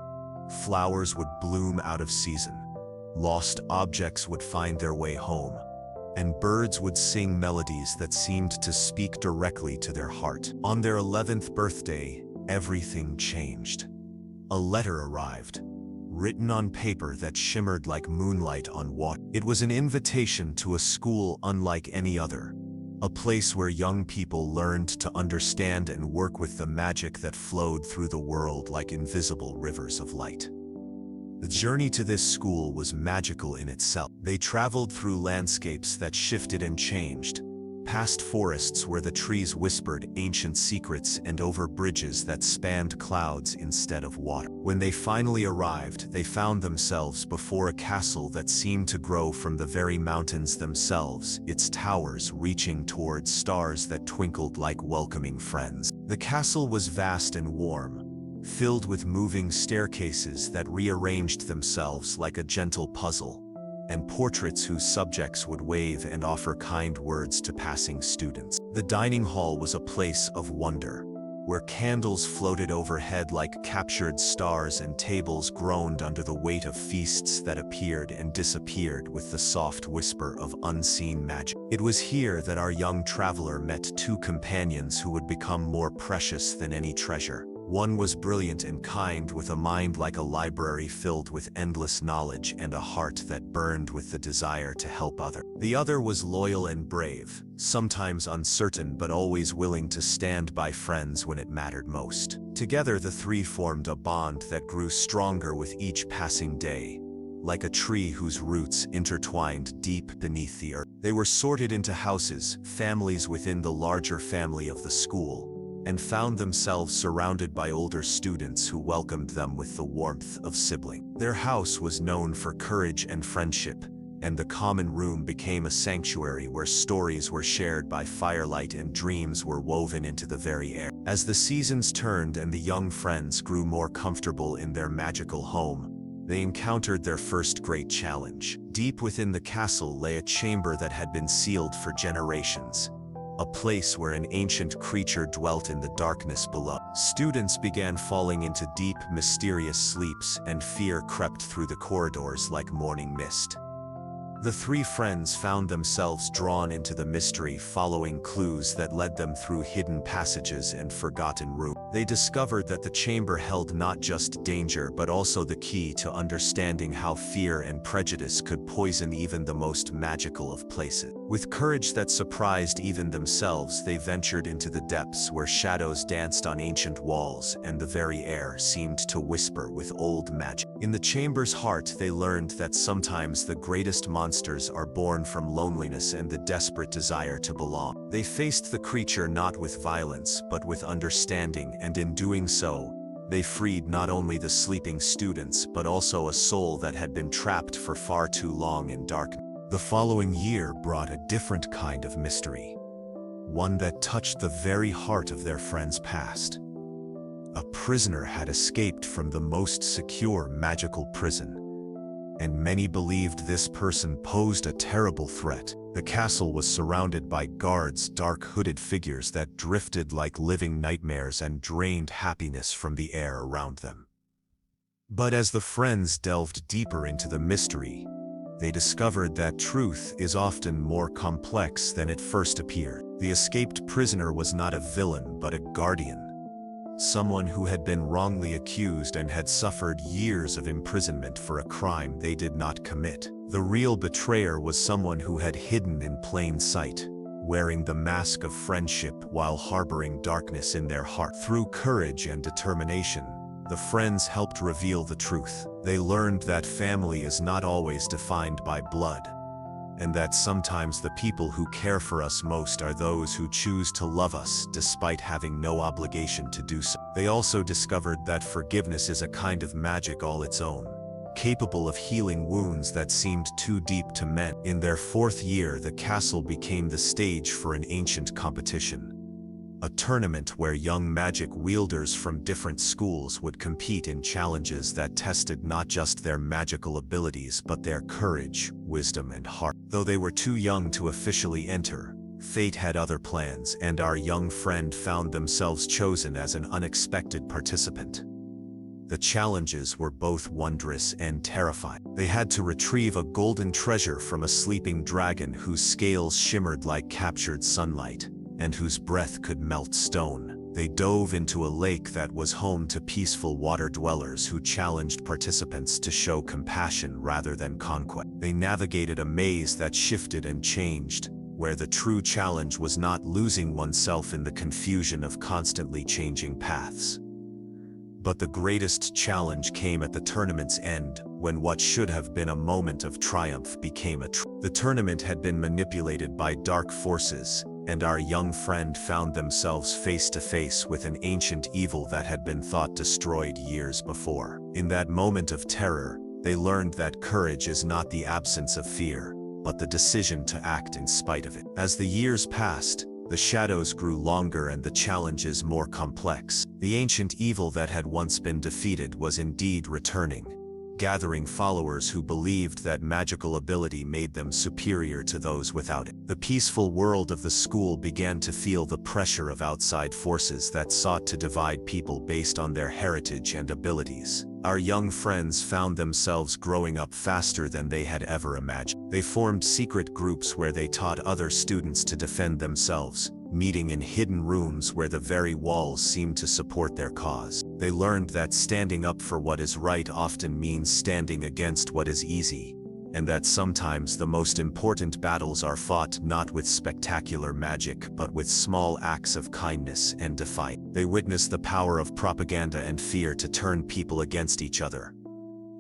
Flowers would bloom out of season, lost objects would find their way home, and birds would sing melodies that seemed to speak directly to their heart. On their 11th birthday, everything changed. A letter arrived, written on paper that shimmered like moonlight on water. It was an invitation to a school unlike any other, a place where young people learned to understand and work with the magic that flowed through the world like invisible rivers of light. The journey to this school was magical in itself. They traveled through landscapes that shifted and changed, past forests where the trees whispered ancient secrets and over bridges that spanned clouds instead of water. When they finally arrived, they found themselves before a castle that seemed to grow from the very mountains themselves, its towers reaching towards stars that twinkled like welcoming friends. The castle was vast and warm, filled with moving staircases that rearranged themselves like a gentle puzzle, and portraits whose subjects would wave and offer kind words to passing students. The dining hall was a place of wonder, where candles floated overhead like captured stars and tables groaned under the weight of feasts that appeared and disappeared with the soft whisper of unseen magic. It was here that our young traveler met two companions who would become more precious than any treasure. One was brilliant and kind, with a mind like a library filled with endless knowledge and a heart that burned with the desire to help others. The other was loyal and brave, sometimes uncertain but always willing to stand by friends when it mattered most. Together, the three formed a bond that grew stronger with each passing day, like a tree whose roots intertwined deep beneath the earth. They were sorted into houses, families within the larger family of the school, and found themselves surrounded by older students who welcomed them with the warmth of sibling. Their house was known for courage and friendship, and the common room became a sanctuary where stories were shared by firelight and dreams were woven into the very air. As the seasons turned and the young friends grew more comfortable in their magical home, they encountered their first great challenge. Deep within the castle lay a chamber that had been sealed for generations, a place where an ancient creature dwelt in the darkness below. Students began falling into deep, mysterious sleeps, and fear crept through the corridors like morning mist. The three friends found themselves drawn into the mystery, following clues that led them through hidden passages and forgotten rooms. They discovered that the chamber held not just danger but also the key to understanding how fear and prejudice could poison even the most magical of places. With courage that surprised even themselves, they ventured into the depths where shadows danced on ancient walls and the very air seemed to whisper with old magic. In the chamber's heart, they learned that sometimes the greatest monsters are born from loneliness and the desperate desire to belong. They faced the creature not with violence but with understanding, and in doing so, they freed not only the sleeping students but also a soul that had been trapped for far too long in darkness. The following year brought a different kind of mystery, one that touched the very heart of their friends' past. A prisoner had escaped from the most secure magical prison, and many believed this person posed a terrible threat. The castle was surrounded by guards, dark hooded figures that drifted like living nightmares and drained happiness from the air around them. But as the friends delved deeper into the mystery, they discovered that truth is often more complex than it first appeared. The escaped prisoner was not a villain but a guardian, someone who had been wrongly accused and had suffered years of imprisonment for a crime they did not commit. The real betrayer was someone who had hidden in plain sight, wearing the mask of friendship while harboring darkness in their heart. Through courage and determination, the friends helped reveal the truth. They learned that family is not always defined by blood, and that sometimes the people who care for us most are those who choose to love us despite having no obligation to do so. They also discovered that forgiveness is a kind of magic all its own, capable of healing wounds that seemed too deep to mend. In their 4th year, the castle became the stage for an ancient competition, a tournament where young magic wielders from different schools would compete in challenges that tested not just their magical abilities but their courage, wisdom, and heart. Though they were too young to officially enter, fate had other plans, and our young friend found themselves chosen as an unexpected participant. The challenges were both wondrous and terrifying. They had to retrieve a golden treasure from a sleeping dragon whose scales shimmered like captured sunlight, and whose breath could melt stone. They dove into a lake that was home to peaceful water dwellers who challenged participants to show compassion rather than conquest. They navigated a maze that shifted and changed, where the true challenge was not losing oneself in the confusion of constantly changing paths. But the greatest challenge came at the tournament's end, when what should have been a moment of triumph became a The tournament had been manipulated by dark forces, and our young friend found themselves face to face with an ancient evil that had been thought destroyed years before. In that moment of terror, they learned that courage is not the absence of fear, but the decision to act in spite of it. As the years passed, the shadows grew longer and the challenges more complex. The ancient evil that had once been defeated was indeed returning, gathering followers who believed that magical ability made them superior to those without it. The peaceful world of the school began to feel the pressure of outside forces that sought to divide people based on their heritage and abilities. Our young friends found themselves growing up faster than they had ever imagined. They formed secret groups where they taught other students to defend themselves, meeting in hidden rooms where the very walls seemed to support their cause. They learned that standing up for what is right often means standing against what is easy, and that sometimes the most important battles are fought not with spectacular magic but with small acts of kindness and defiance. They witnessed the power of propaganda and fear to turn people against each other,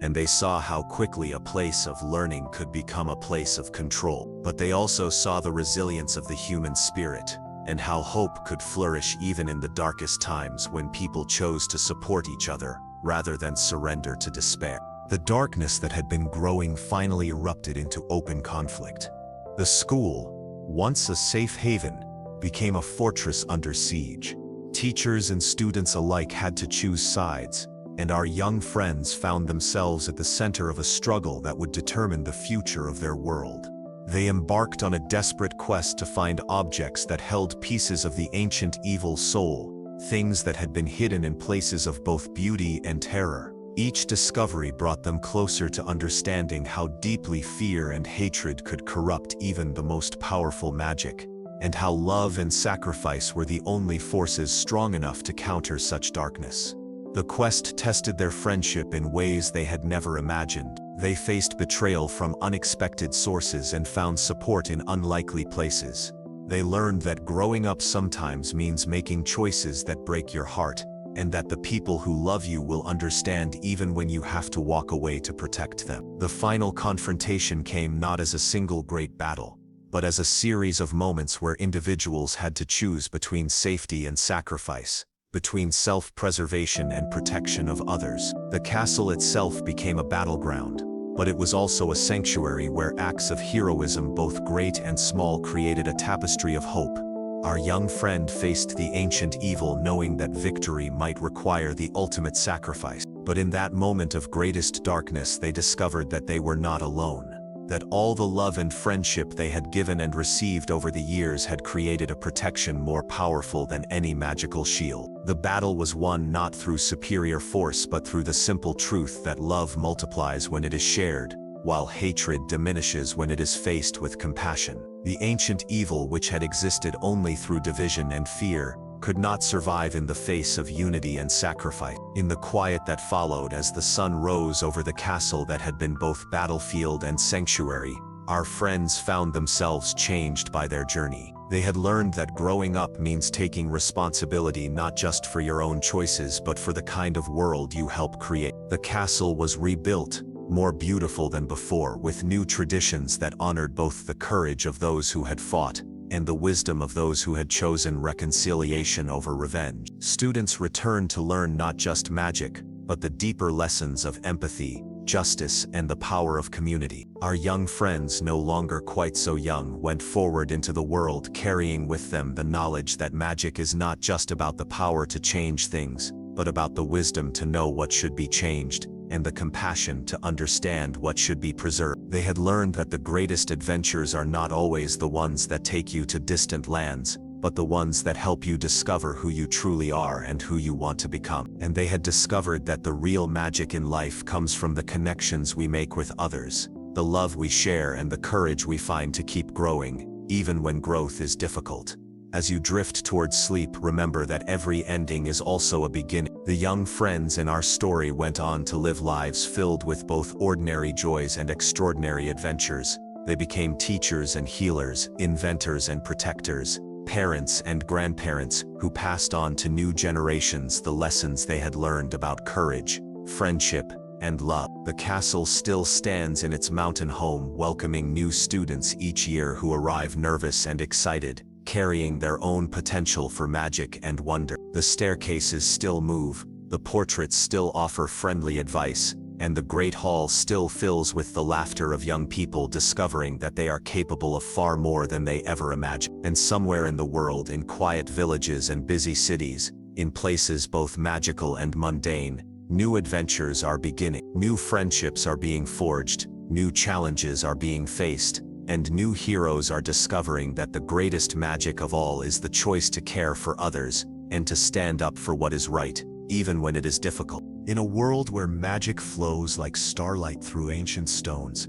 and they saw how quickly a place of learning could become a place of control. But they also saw the resilience of the human spirit, and how hope could flourish even in the darkest times when people chose to support each other rather than surrender to despair. The darkness that had been growing finally erupted into open conflict. The school, once a safe haven, became a fortress under siege. Teachers and students alike had to choose sides, and our young friends found themselves at the center of a struggle that would determine the future of their world. They embarked on a desperate quest to find objects that held pieces of the ancient evil soul, things that had been hidden in places of both beauty and terror. Each discovery brought them closer to understanding how deeply fear and hatred could corrupt even the most powerful magic, and how love and sacrifice were the only forces strong enough to counter such darkness. The quest tested their friendship in ways they had never imagined. They faced betrayal from unexpected sources and found support in unlikely places. They learned that growing up sometimes means making choices that break your heart, and that the people who love you will understand even when you have to walk away to protect them. The final confrontation came not as a single great battle, but as a series of moments where individuals had to choose between safety and sacrifice, between self-preservation and protection of others. The castle itself became a battleground, but it was also a sanctuary where acts of heroism both great and small created a tapestry of hope, Our young friend faced the ancient evil knowing that victory might require the ultimate sacrifice. But in that moment of greatest darkness, they discovered that they were not alone. That all the love and friendship they had given and received over the years had created a protection more powerful than any magical shield. The battle was won not through superior force but through the simple truth that love multiplies when it is shared, while hatred diminishes when it is faced with compassion. The ancient evil, which had existed only through division and fear, could not survive in the face of unity and sacrifice. In the quiet that followed as the sun rose over the castle that had been both battlefield and sanctuary, our friends found themselves changed by their journey. They had learned that growing up means taking responsibility not just for your own choices but for the kind of world you help create. The castle was rebuilt, more beautiful than before, with new traditions that honored both the courage of those who had fought and the wisdom of those who had chosen reconciliation over revenge. Students returned to learn not just magic, but the deeper lessons of empathy, justice, and the power of community. Our young friends, no longer quite so young, went forward into the world carrying with them the knowledge that magic is not just about the power to change things, but about the wisdom to know what should be changed, and the compassion to understand what should be preserved. They had learned that the greatest adventures are not always the ones that take you to distant lands, but the ones that help you discover who you truly are and who you want to become. And they had discovered that the real magic in life comes from the connections we make with others, the love we share, and the courage we find to keep growing, even when growth is difficult. As you drift towards sleep, remember that every ending is also a beginning. The young friends in our story went on to live lives filled with both ordinary joys and extraordinary adventures. They became teachers and healers, inventors and protectors, parents and grandparents, who passed on to new generations the lessons they had learned about courage, friendship, and love. The castle still stands in its mountain home, welcoming new students each year who arrive nervous and excited, carrying their own potential for magic and wonder. The staircases still move, the portraits still offer friendly advice, and the great hall still fills with the laughter of young people discovering that they are capable of far more than they ever imagined. And somewhere in the world, in quiet villages and busy cities, in places both magical and mundane, new adventures are beginning. New friendships are being forged, new challenges are being faced, and new heroes are discovering that the greatest magic of all is the choice to care for others and to stand up for what is right, even when it is difficult. In a world where magic flows like starlight through ancient stones,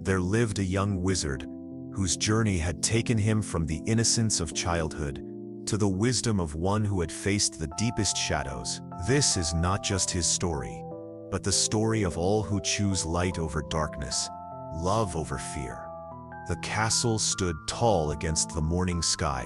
there lived a young wizard whose journey had taken him from the innocence of childhood to the wisdom of one who had faced the deepest shadows. This is not just his story, but the story of all who choose light over darkness, love over fear. The castle stood tall against the morning sky,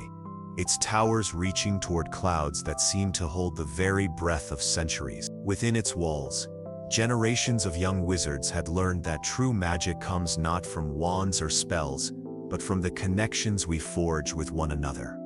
its towers reaching toward clouds that seemed to hold the very breath of centuries. Within its walls, generations of young wizards had learned that true magic comes not from wands or spells, but from the connections we forge with one another.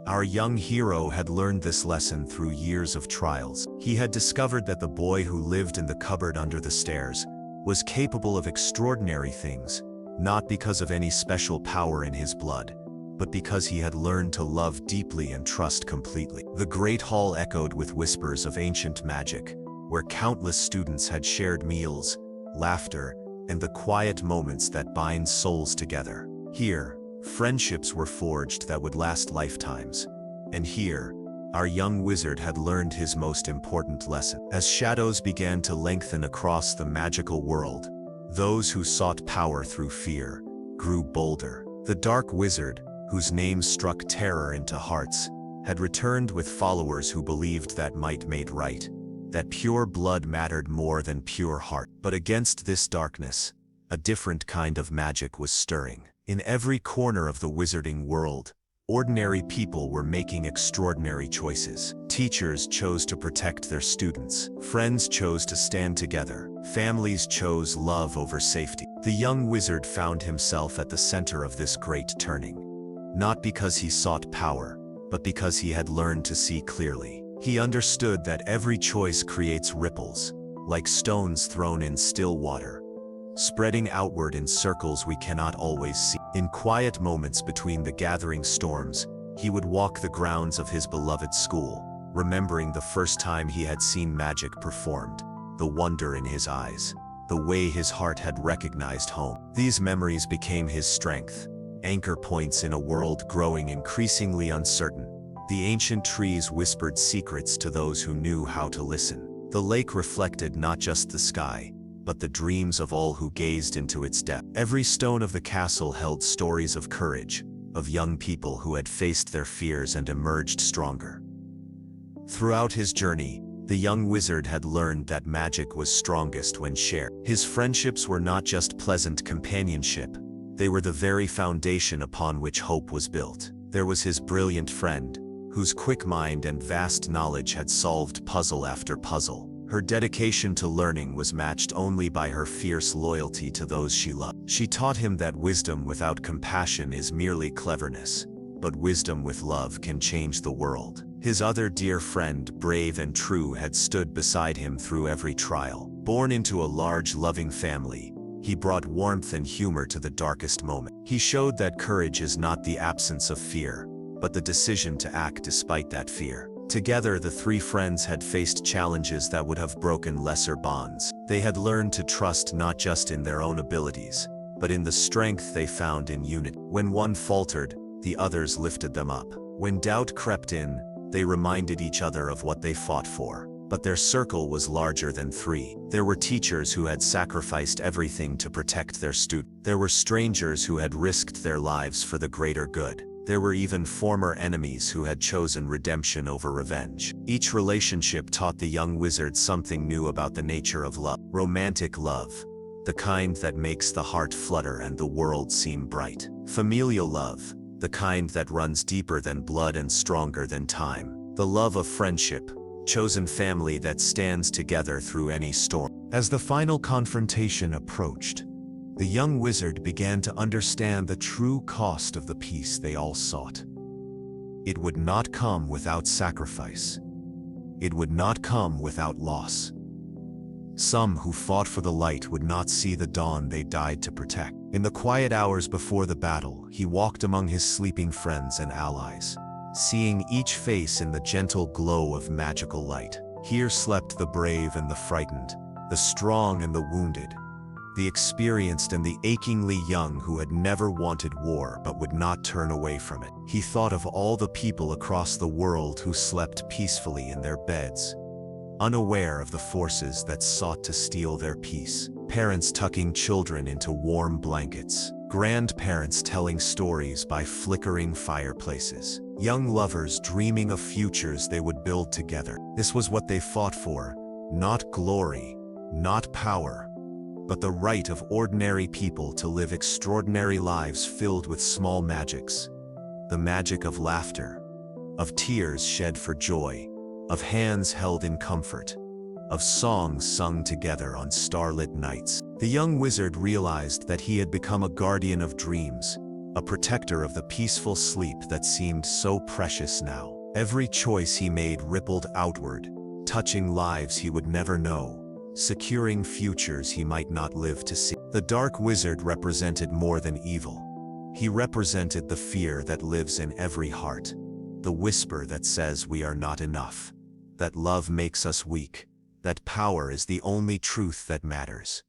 Our young hero had learned this lesson through years of trials. He had discovered that the boy who lived in the cupboard under the stairs was capable of extraordinary things, not because of any special power in his blood, but because he had learned to love deeply and trust completely. The great hall echoed with whispers of ancient magic, where countless students had shared meals, laughter, and the quiet moments that bind souls together. Here, friendships were forged that would last lifetimes. And here, our young wizard had learned his most important lesson. As shadows began to lengthen across the magical world, those who sought power through fear grew bolder. The dark wizard, whose name struck terror into hearts, had returned with followers who believed that might made right, that pure blood mattered more than pure heart. But against this darkness, a different kind of magic was stirring. In every corner of the wizarding world, ordinary people were making extraordinary choices. Teachers chose to protect their students. Friends chose to stand together. Families chose love over safety. The young wizard found himself at the center of this great turning, not because he sought power, but because he had learned to see clearly. He understood that every choice creates ripples, like stones thrown in still water, spreading outward in circles we cannot always see. In quiet moments between the gathering storms, He would walk the grounds of his beloved school, remembering the first time he had seen magic performed, the wonder in his eyes, the way his heart had recognized home. These memories became his strength, anchor points in a world growing increasingly uncertain. The ancient trees whispered secrets to those who knew how to listen. The lake reflected not just the sky, but the dreams of all who gazed into its depth. Every stone of the castle held stories of courage, of young people who had faced their fears and emerged stronger. Throughout his journey, the young wizard had learned that magic was strongest when shared. His friendships were not just pleasant companionship, they were the very foundation upon which hope was built. There was his brilliant friend, whose quick mind and vast knowledge had solved puzzle after puzzle. Her dedication to learning was matched only by her fierce loyalty to those she loved. She taught him that wisdom without compassion is merely cleverness, but wisdom with love can change the world. His other dear friend, brave and true, had stood beside him through every trial. Born into a large, loving family, he brought warmth and humor to the darkest moment. He showed that courage is not the absence of fear, but the decision to act despite that fear. Together, the three friends had faced challenges that would have broken lesser bonds. They had learned to trust not just in their own abilities, but in the strength they found in unity. When one faltered, the others lifted them up. When doubt crept in, they reminded each other of what they fought for. But their circle was larger than three. There were teachers who had sacrificed everything to protect their students. There were strangers who had risked their lives for the greater good. There were even former enemies who had chosen redemption over revenge. Each relationship taught the young wizard something new about the nature of love. Romantic love, the kind that makes the heart flutter and the world seem bright. Familial love, the kind that runs deeper than blood and stronger than time. The love of friendship, chosen family that stands together through any storm. As the final confrontation approached, the young wizard began to understand the true cost of the peace they all sought. It would not come without sacrifice. It would not come without loss. Some who fought for the light would not see the dawn they died to protect. In the quiet hours before the battle, he walked among his sleeping friends and allies, seeing each face in the gentle glow of magical light. Here slept the brave and the frightened, the strong and the wounded, the experienced and the achingly young who had never wanted war but would not turn away from it. He thought of all the people across the world who slept peacefully in their beds, unaware of the forces that sought to steal their peace. Parents tucking children into warm blankets, grandparents telling stories by flickering fireplaces, young lovers dreaming of futures they would build together. This was what they fought for, not glory, not power, but the right of ordinary people to live extraordinary lives filled with small magics. The magic of laughter, of tears shed for joy, of hands held in comfort, of songs sung together on starlit nights. The young wizard realized that he had become a guardian of dreams, a protector of the peaceful sleep that seemed so precious now. Every choice he made rippled outward, touching lives he would never know, securing futures he might not live to see. The dark wizard represented more than evil. He represented the fear that lives in every heart, the whisper that says we are not enough, that love makes us weak, that power is the only truth that matters.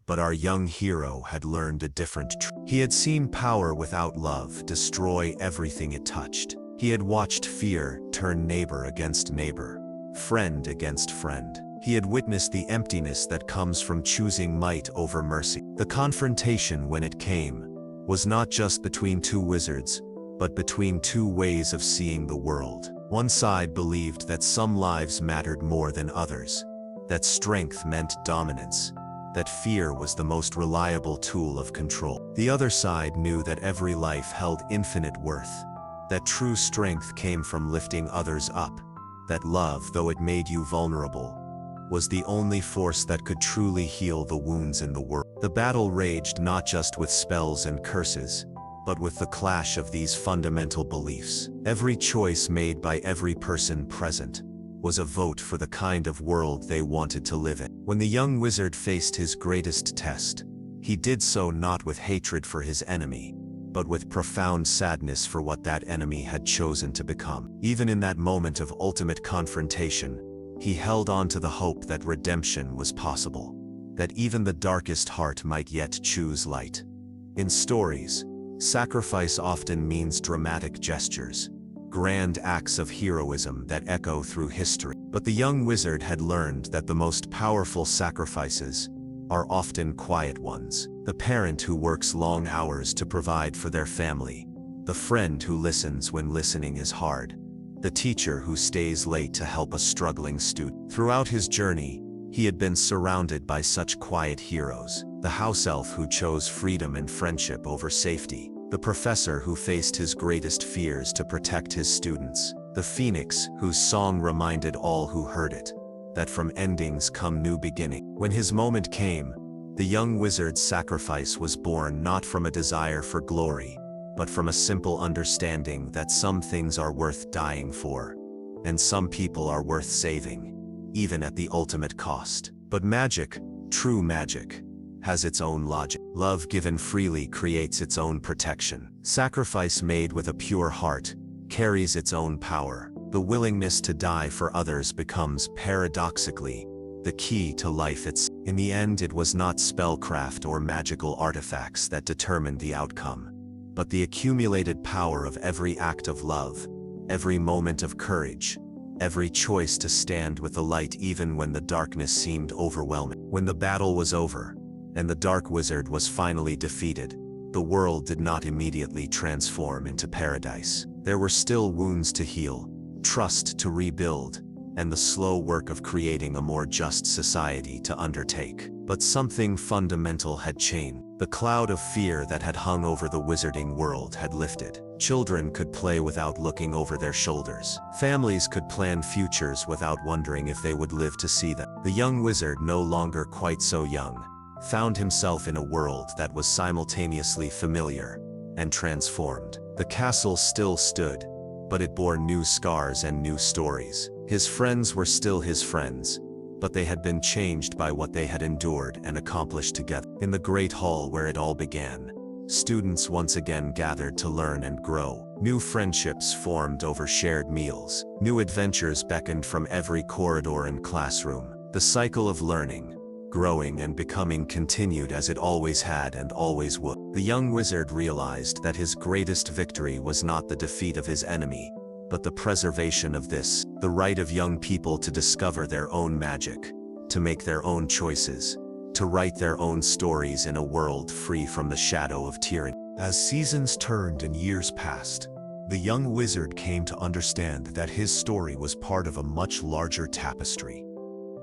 But our young hero had learned a different truth. He had seen power without love destroy everything it touched. He had watched fear turn neighbor against neighbor, friend against friend. He had witnessed the emptiness that comes from choosing might over mercy. The confrontation, when it came, was not just between two wizards, but between two ways of seeing the world. One side believed that some lives mattered more than others, that strength meant dominance, that fear was the most reliable tool of control. The other side knew that every life held infinite worth, that true strength came from lifting others up, that love, though it made you vulnerable, was the only force that could truly heal the wounds in the world. The battle raged not just with spells and curses, but with the clash of these fundamental beliefs. Every choice made by every person present was a vote for the kind of world they wanted to live in. When the young wizard faced his greatest test, he did so not with hatred for his enemy, but with profound sadness for what that enemy had chosen to become. Even in that moment of ultimate confrontation, he held on to the hope that redemption was possible, that even the darkest heart might yet choose light. In stories, sacrifice often means dramatic gestures, grand acts of heroism that echo through history. But the young wizard had learned that the most powerful sacrifices are often quiet ones. The parent who works long hours to provide for their family, the friend who listens when listening is hard, the teacher who stays late to help a struggling student. Throughout his journey, he had been surrounded by such quiet heroes: the house elf who chose freedom and friendship over safety, the professor who faced his greatest fears to protect his students, the phoenix whose song reminded all who heard it that from endings come new beginnings. When his moment came, the young wizard's sacrifice was born not from a desire for glory, but from a simple understanding that some things are worth dying for, and some people are worth saving, even at the ultimate cost. But magic, true magic, has its own logic. Love given freely creates its own protection. Sacrifice made with a pure heart carries its own power. The willingness to die for others becomes, paradoxically, the key to life itself. In the end, it was not spellcraft or magical artifacts that determined the outcome, but the accumulated power of every act of love, every moment of courage, every choice to stand with the light even when the darkness seemed overwhelming. When the battle was over, and the dark wizard was finally defeated, the world did not immediately transform into paradise. There were still wounds to heal, trust to rebuild, and the slow work of creating a more just society to undertake. But something fundamental had changed. The cloud of fear that had hung over the wizarding world had lifted. Children could play without looking over their shoulders. Families could plan futures without wondering if they would live to see them. The young wizard, no longer quite so young, found himself in a world that was simultaneously familiar and transformed. The castle still stood, but it bore new scars and new stories. His friends were still his friends, but they had been changed by what they had endured and accomplished together. In the great hall where it all began, students once again gathered to learn and grow. New friendships formed over shared meals. New adventures beckoned from every corridor and classroom. The cycle of learning, growing and becoming continued as it always had and always would. The young wizard realized that his greatest victory was not the defeat of his enemy, but the preservation of this, the right of young people to discover their own magic, to make their own choices, to write their own stories in a world free from the shadow of tyranny. As seasons turned and years passed, the young wizard came to understand that his story was part of a much larger tapestry.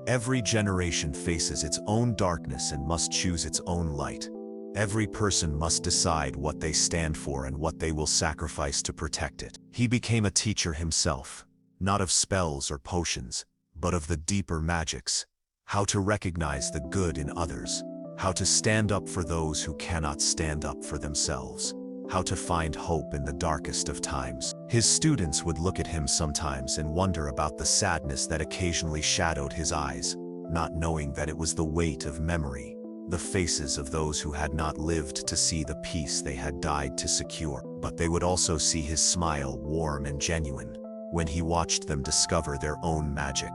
Every generation faces its own darkness and must choose its own light. Every person must decide what they stand for and what they will sacrifice to protect it. He became a teacher himself, not of spells or potions, but of the deeper magics, how to recognize the good in others, how to stand up for those who cannot stand up for themselves, how to find hope in the darkest of times. His students would look at him sometimes and wonder about the sadness that occasionally shadowed his eyes, not knowing that it was the weight of memory, the faces of those who had not lived to see the peace they had died to secure. But they would also see his smile warm and genuine when he watched them discover their own magic.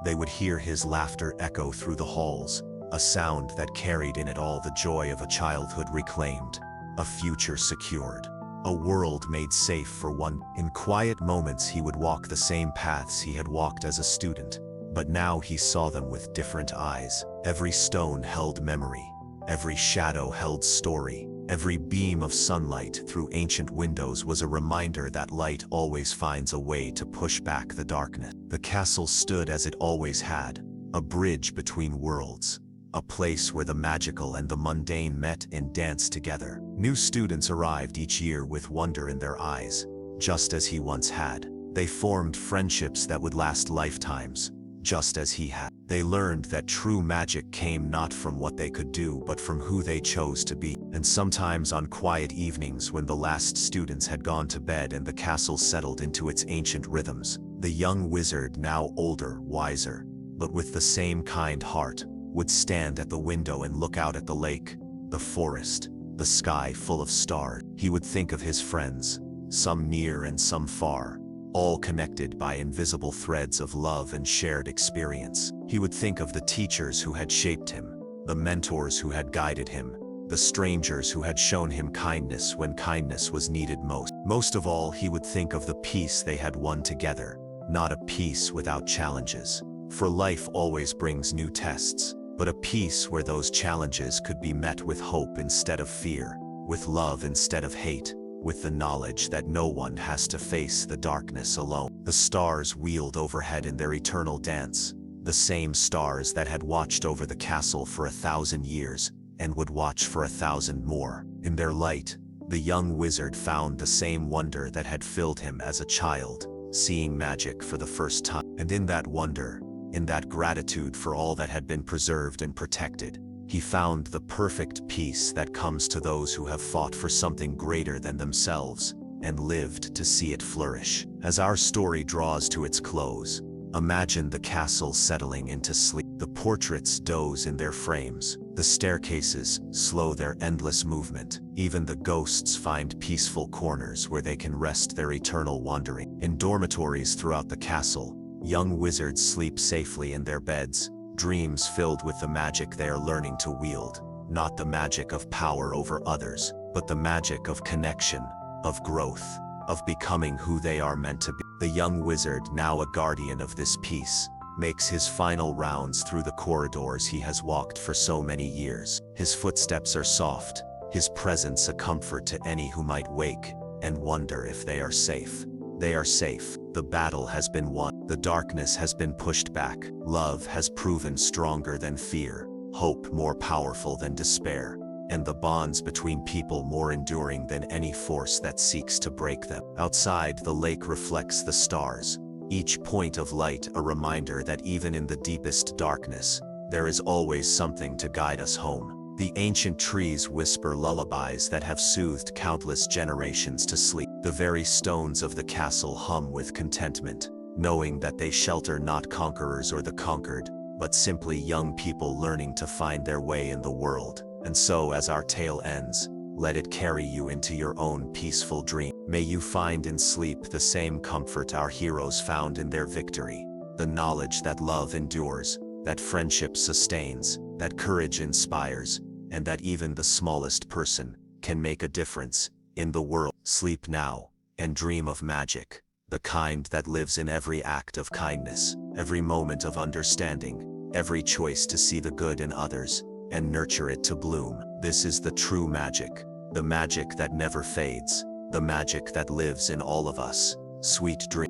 They would hear his laughter echo through the halls, a sound that carried in it all the joy of a childhood reclaimed, a future secured, a world made safe for one. In quiet moments he would walk the same paths he had walked as a student, but now he saw them with different eyes. Every stone held memory, every shadow held story, every beam of sunlight through ancient windows was a reminder that light always finds a way to push back the darkness. The castle stood as it always had, a bridge between worlds, a place where the magical and the mundane met and danced together. New students arrived each year with wonder in their eyes, just as he once had. They formed friendships that would last lifetimes, just as he had. They learned that true magic came not from what they could do but from who they chose to be. And sometimes on quiet evenings when the last students had gone to bed and the castle settled into its ancient rhythms, the young wizard, now older, wiser, but with the same kind heart, would stand at the window and look out at the lake, the forest, the sky full of stars. He would think of his friends, some near and some far, all connected by invisible threads of love and shared experience. He would think of the teachers who had shaped him, the mentors who had guided him, the strangers who had shown him kindness when kindness was needed most. Most of all, he would think of the peace they had won together, not a peace without challenges. For life always brings new tests, but a peace where those challenges could be met with hope instead of fear, with love instead of hate, with the knowledge that no one has to face the darkness alone. The stars wheeled overhead in their eternal dance, the same stars that had watched over the castle for 1,000 years, and would watch for 1,000 more. In their light, the young wizard found the same wonder that had filled him as a child, seeing magic for the first time. And in that wonder, in that gratitude for all that had been preserved and protected, he found the perfect peace that comes to those who have fought for something greater than themselves and lived to see it flourish. As our story draws to its close, imagine the castle settling into sleep. The portraits doze in their frames, the staircases slow their endless movement. Even the ghosts find peaceful corners where they can rest their eternal wandering. In dormitories throughout the castle, young wizards sleep safely in their beds, dreams filled with the magic they are learning to wield. Not the magic of power over others, but the magic of connection, of growth, of becoming who they are meant to be. The young wizard, now a guardian of this peace, makes his final rounds through the corridors he has walked for so many years. His footsteps are soft, his presence a comfort to any who might wake and wonder if they are safe. They are safe. The battle has been won. The darkness has been pushed back. Love has proven stronger than fear, hope more powerful than despair, and the bonds between people more enduring than any force that seeks to break them. Outside, the lake reflects the stars, each point of light a reminder that even in the deepest darkness, there is always something to guide us home. The ancient trees whisper lullabies that have soothed countless generations to sleep. The very stones of the castle hum with contentment, knowing that they shelter not conquerors or the conquered, but simply young people learning to find their way in the world. And so, as our tale ends, let it carry you into your own peaceful dream. May you find in sleep the same comfort our heroes found in their victory, the knowledge that love endures, that friendship sustains, that courage inspires, and that even the smallest person can make a difference in the world. Sleep now, and dream of magic, the kind that lives in every act of kindness, every moment of understanding, every choice to see the good in others, and nurture it to bloom. This is the true magic, the magic that never fades, the magic that lives in all of us. Sweet dreams.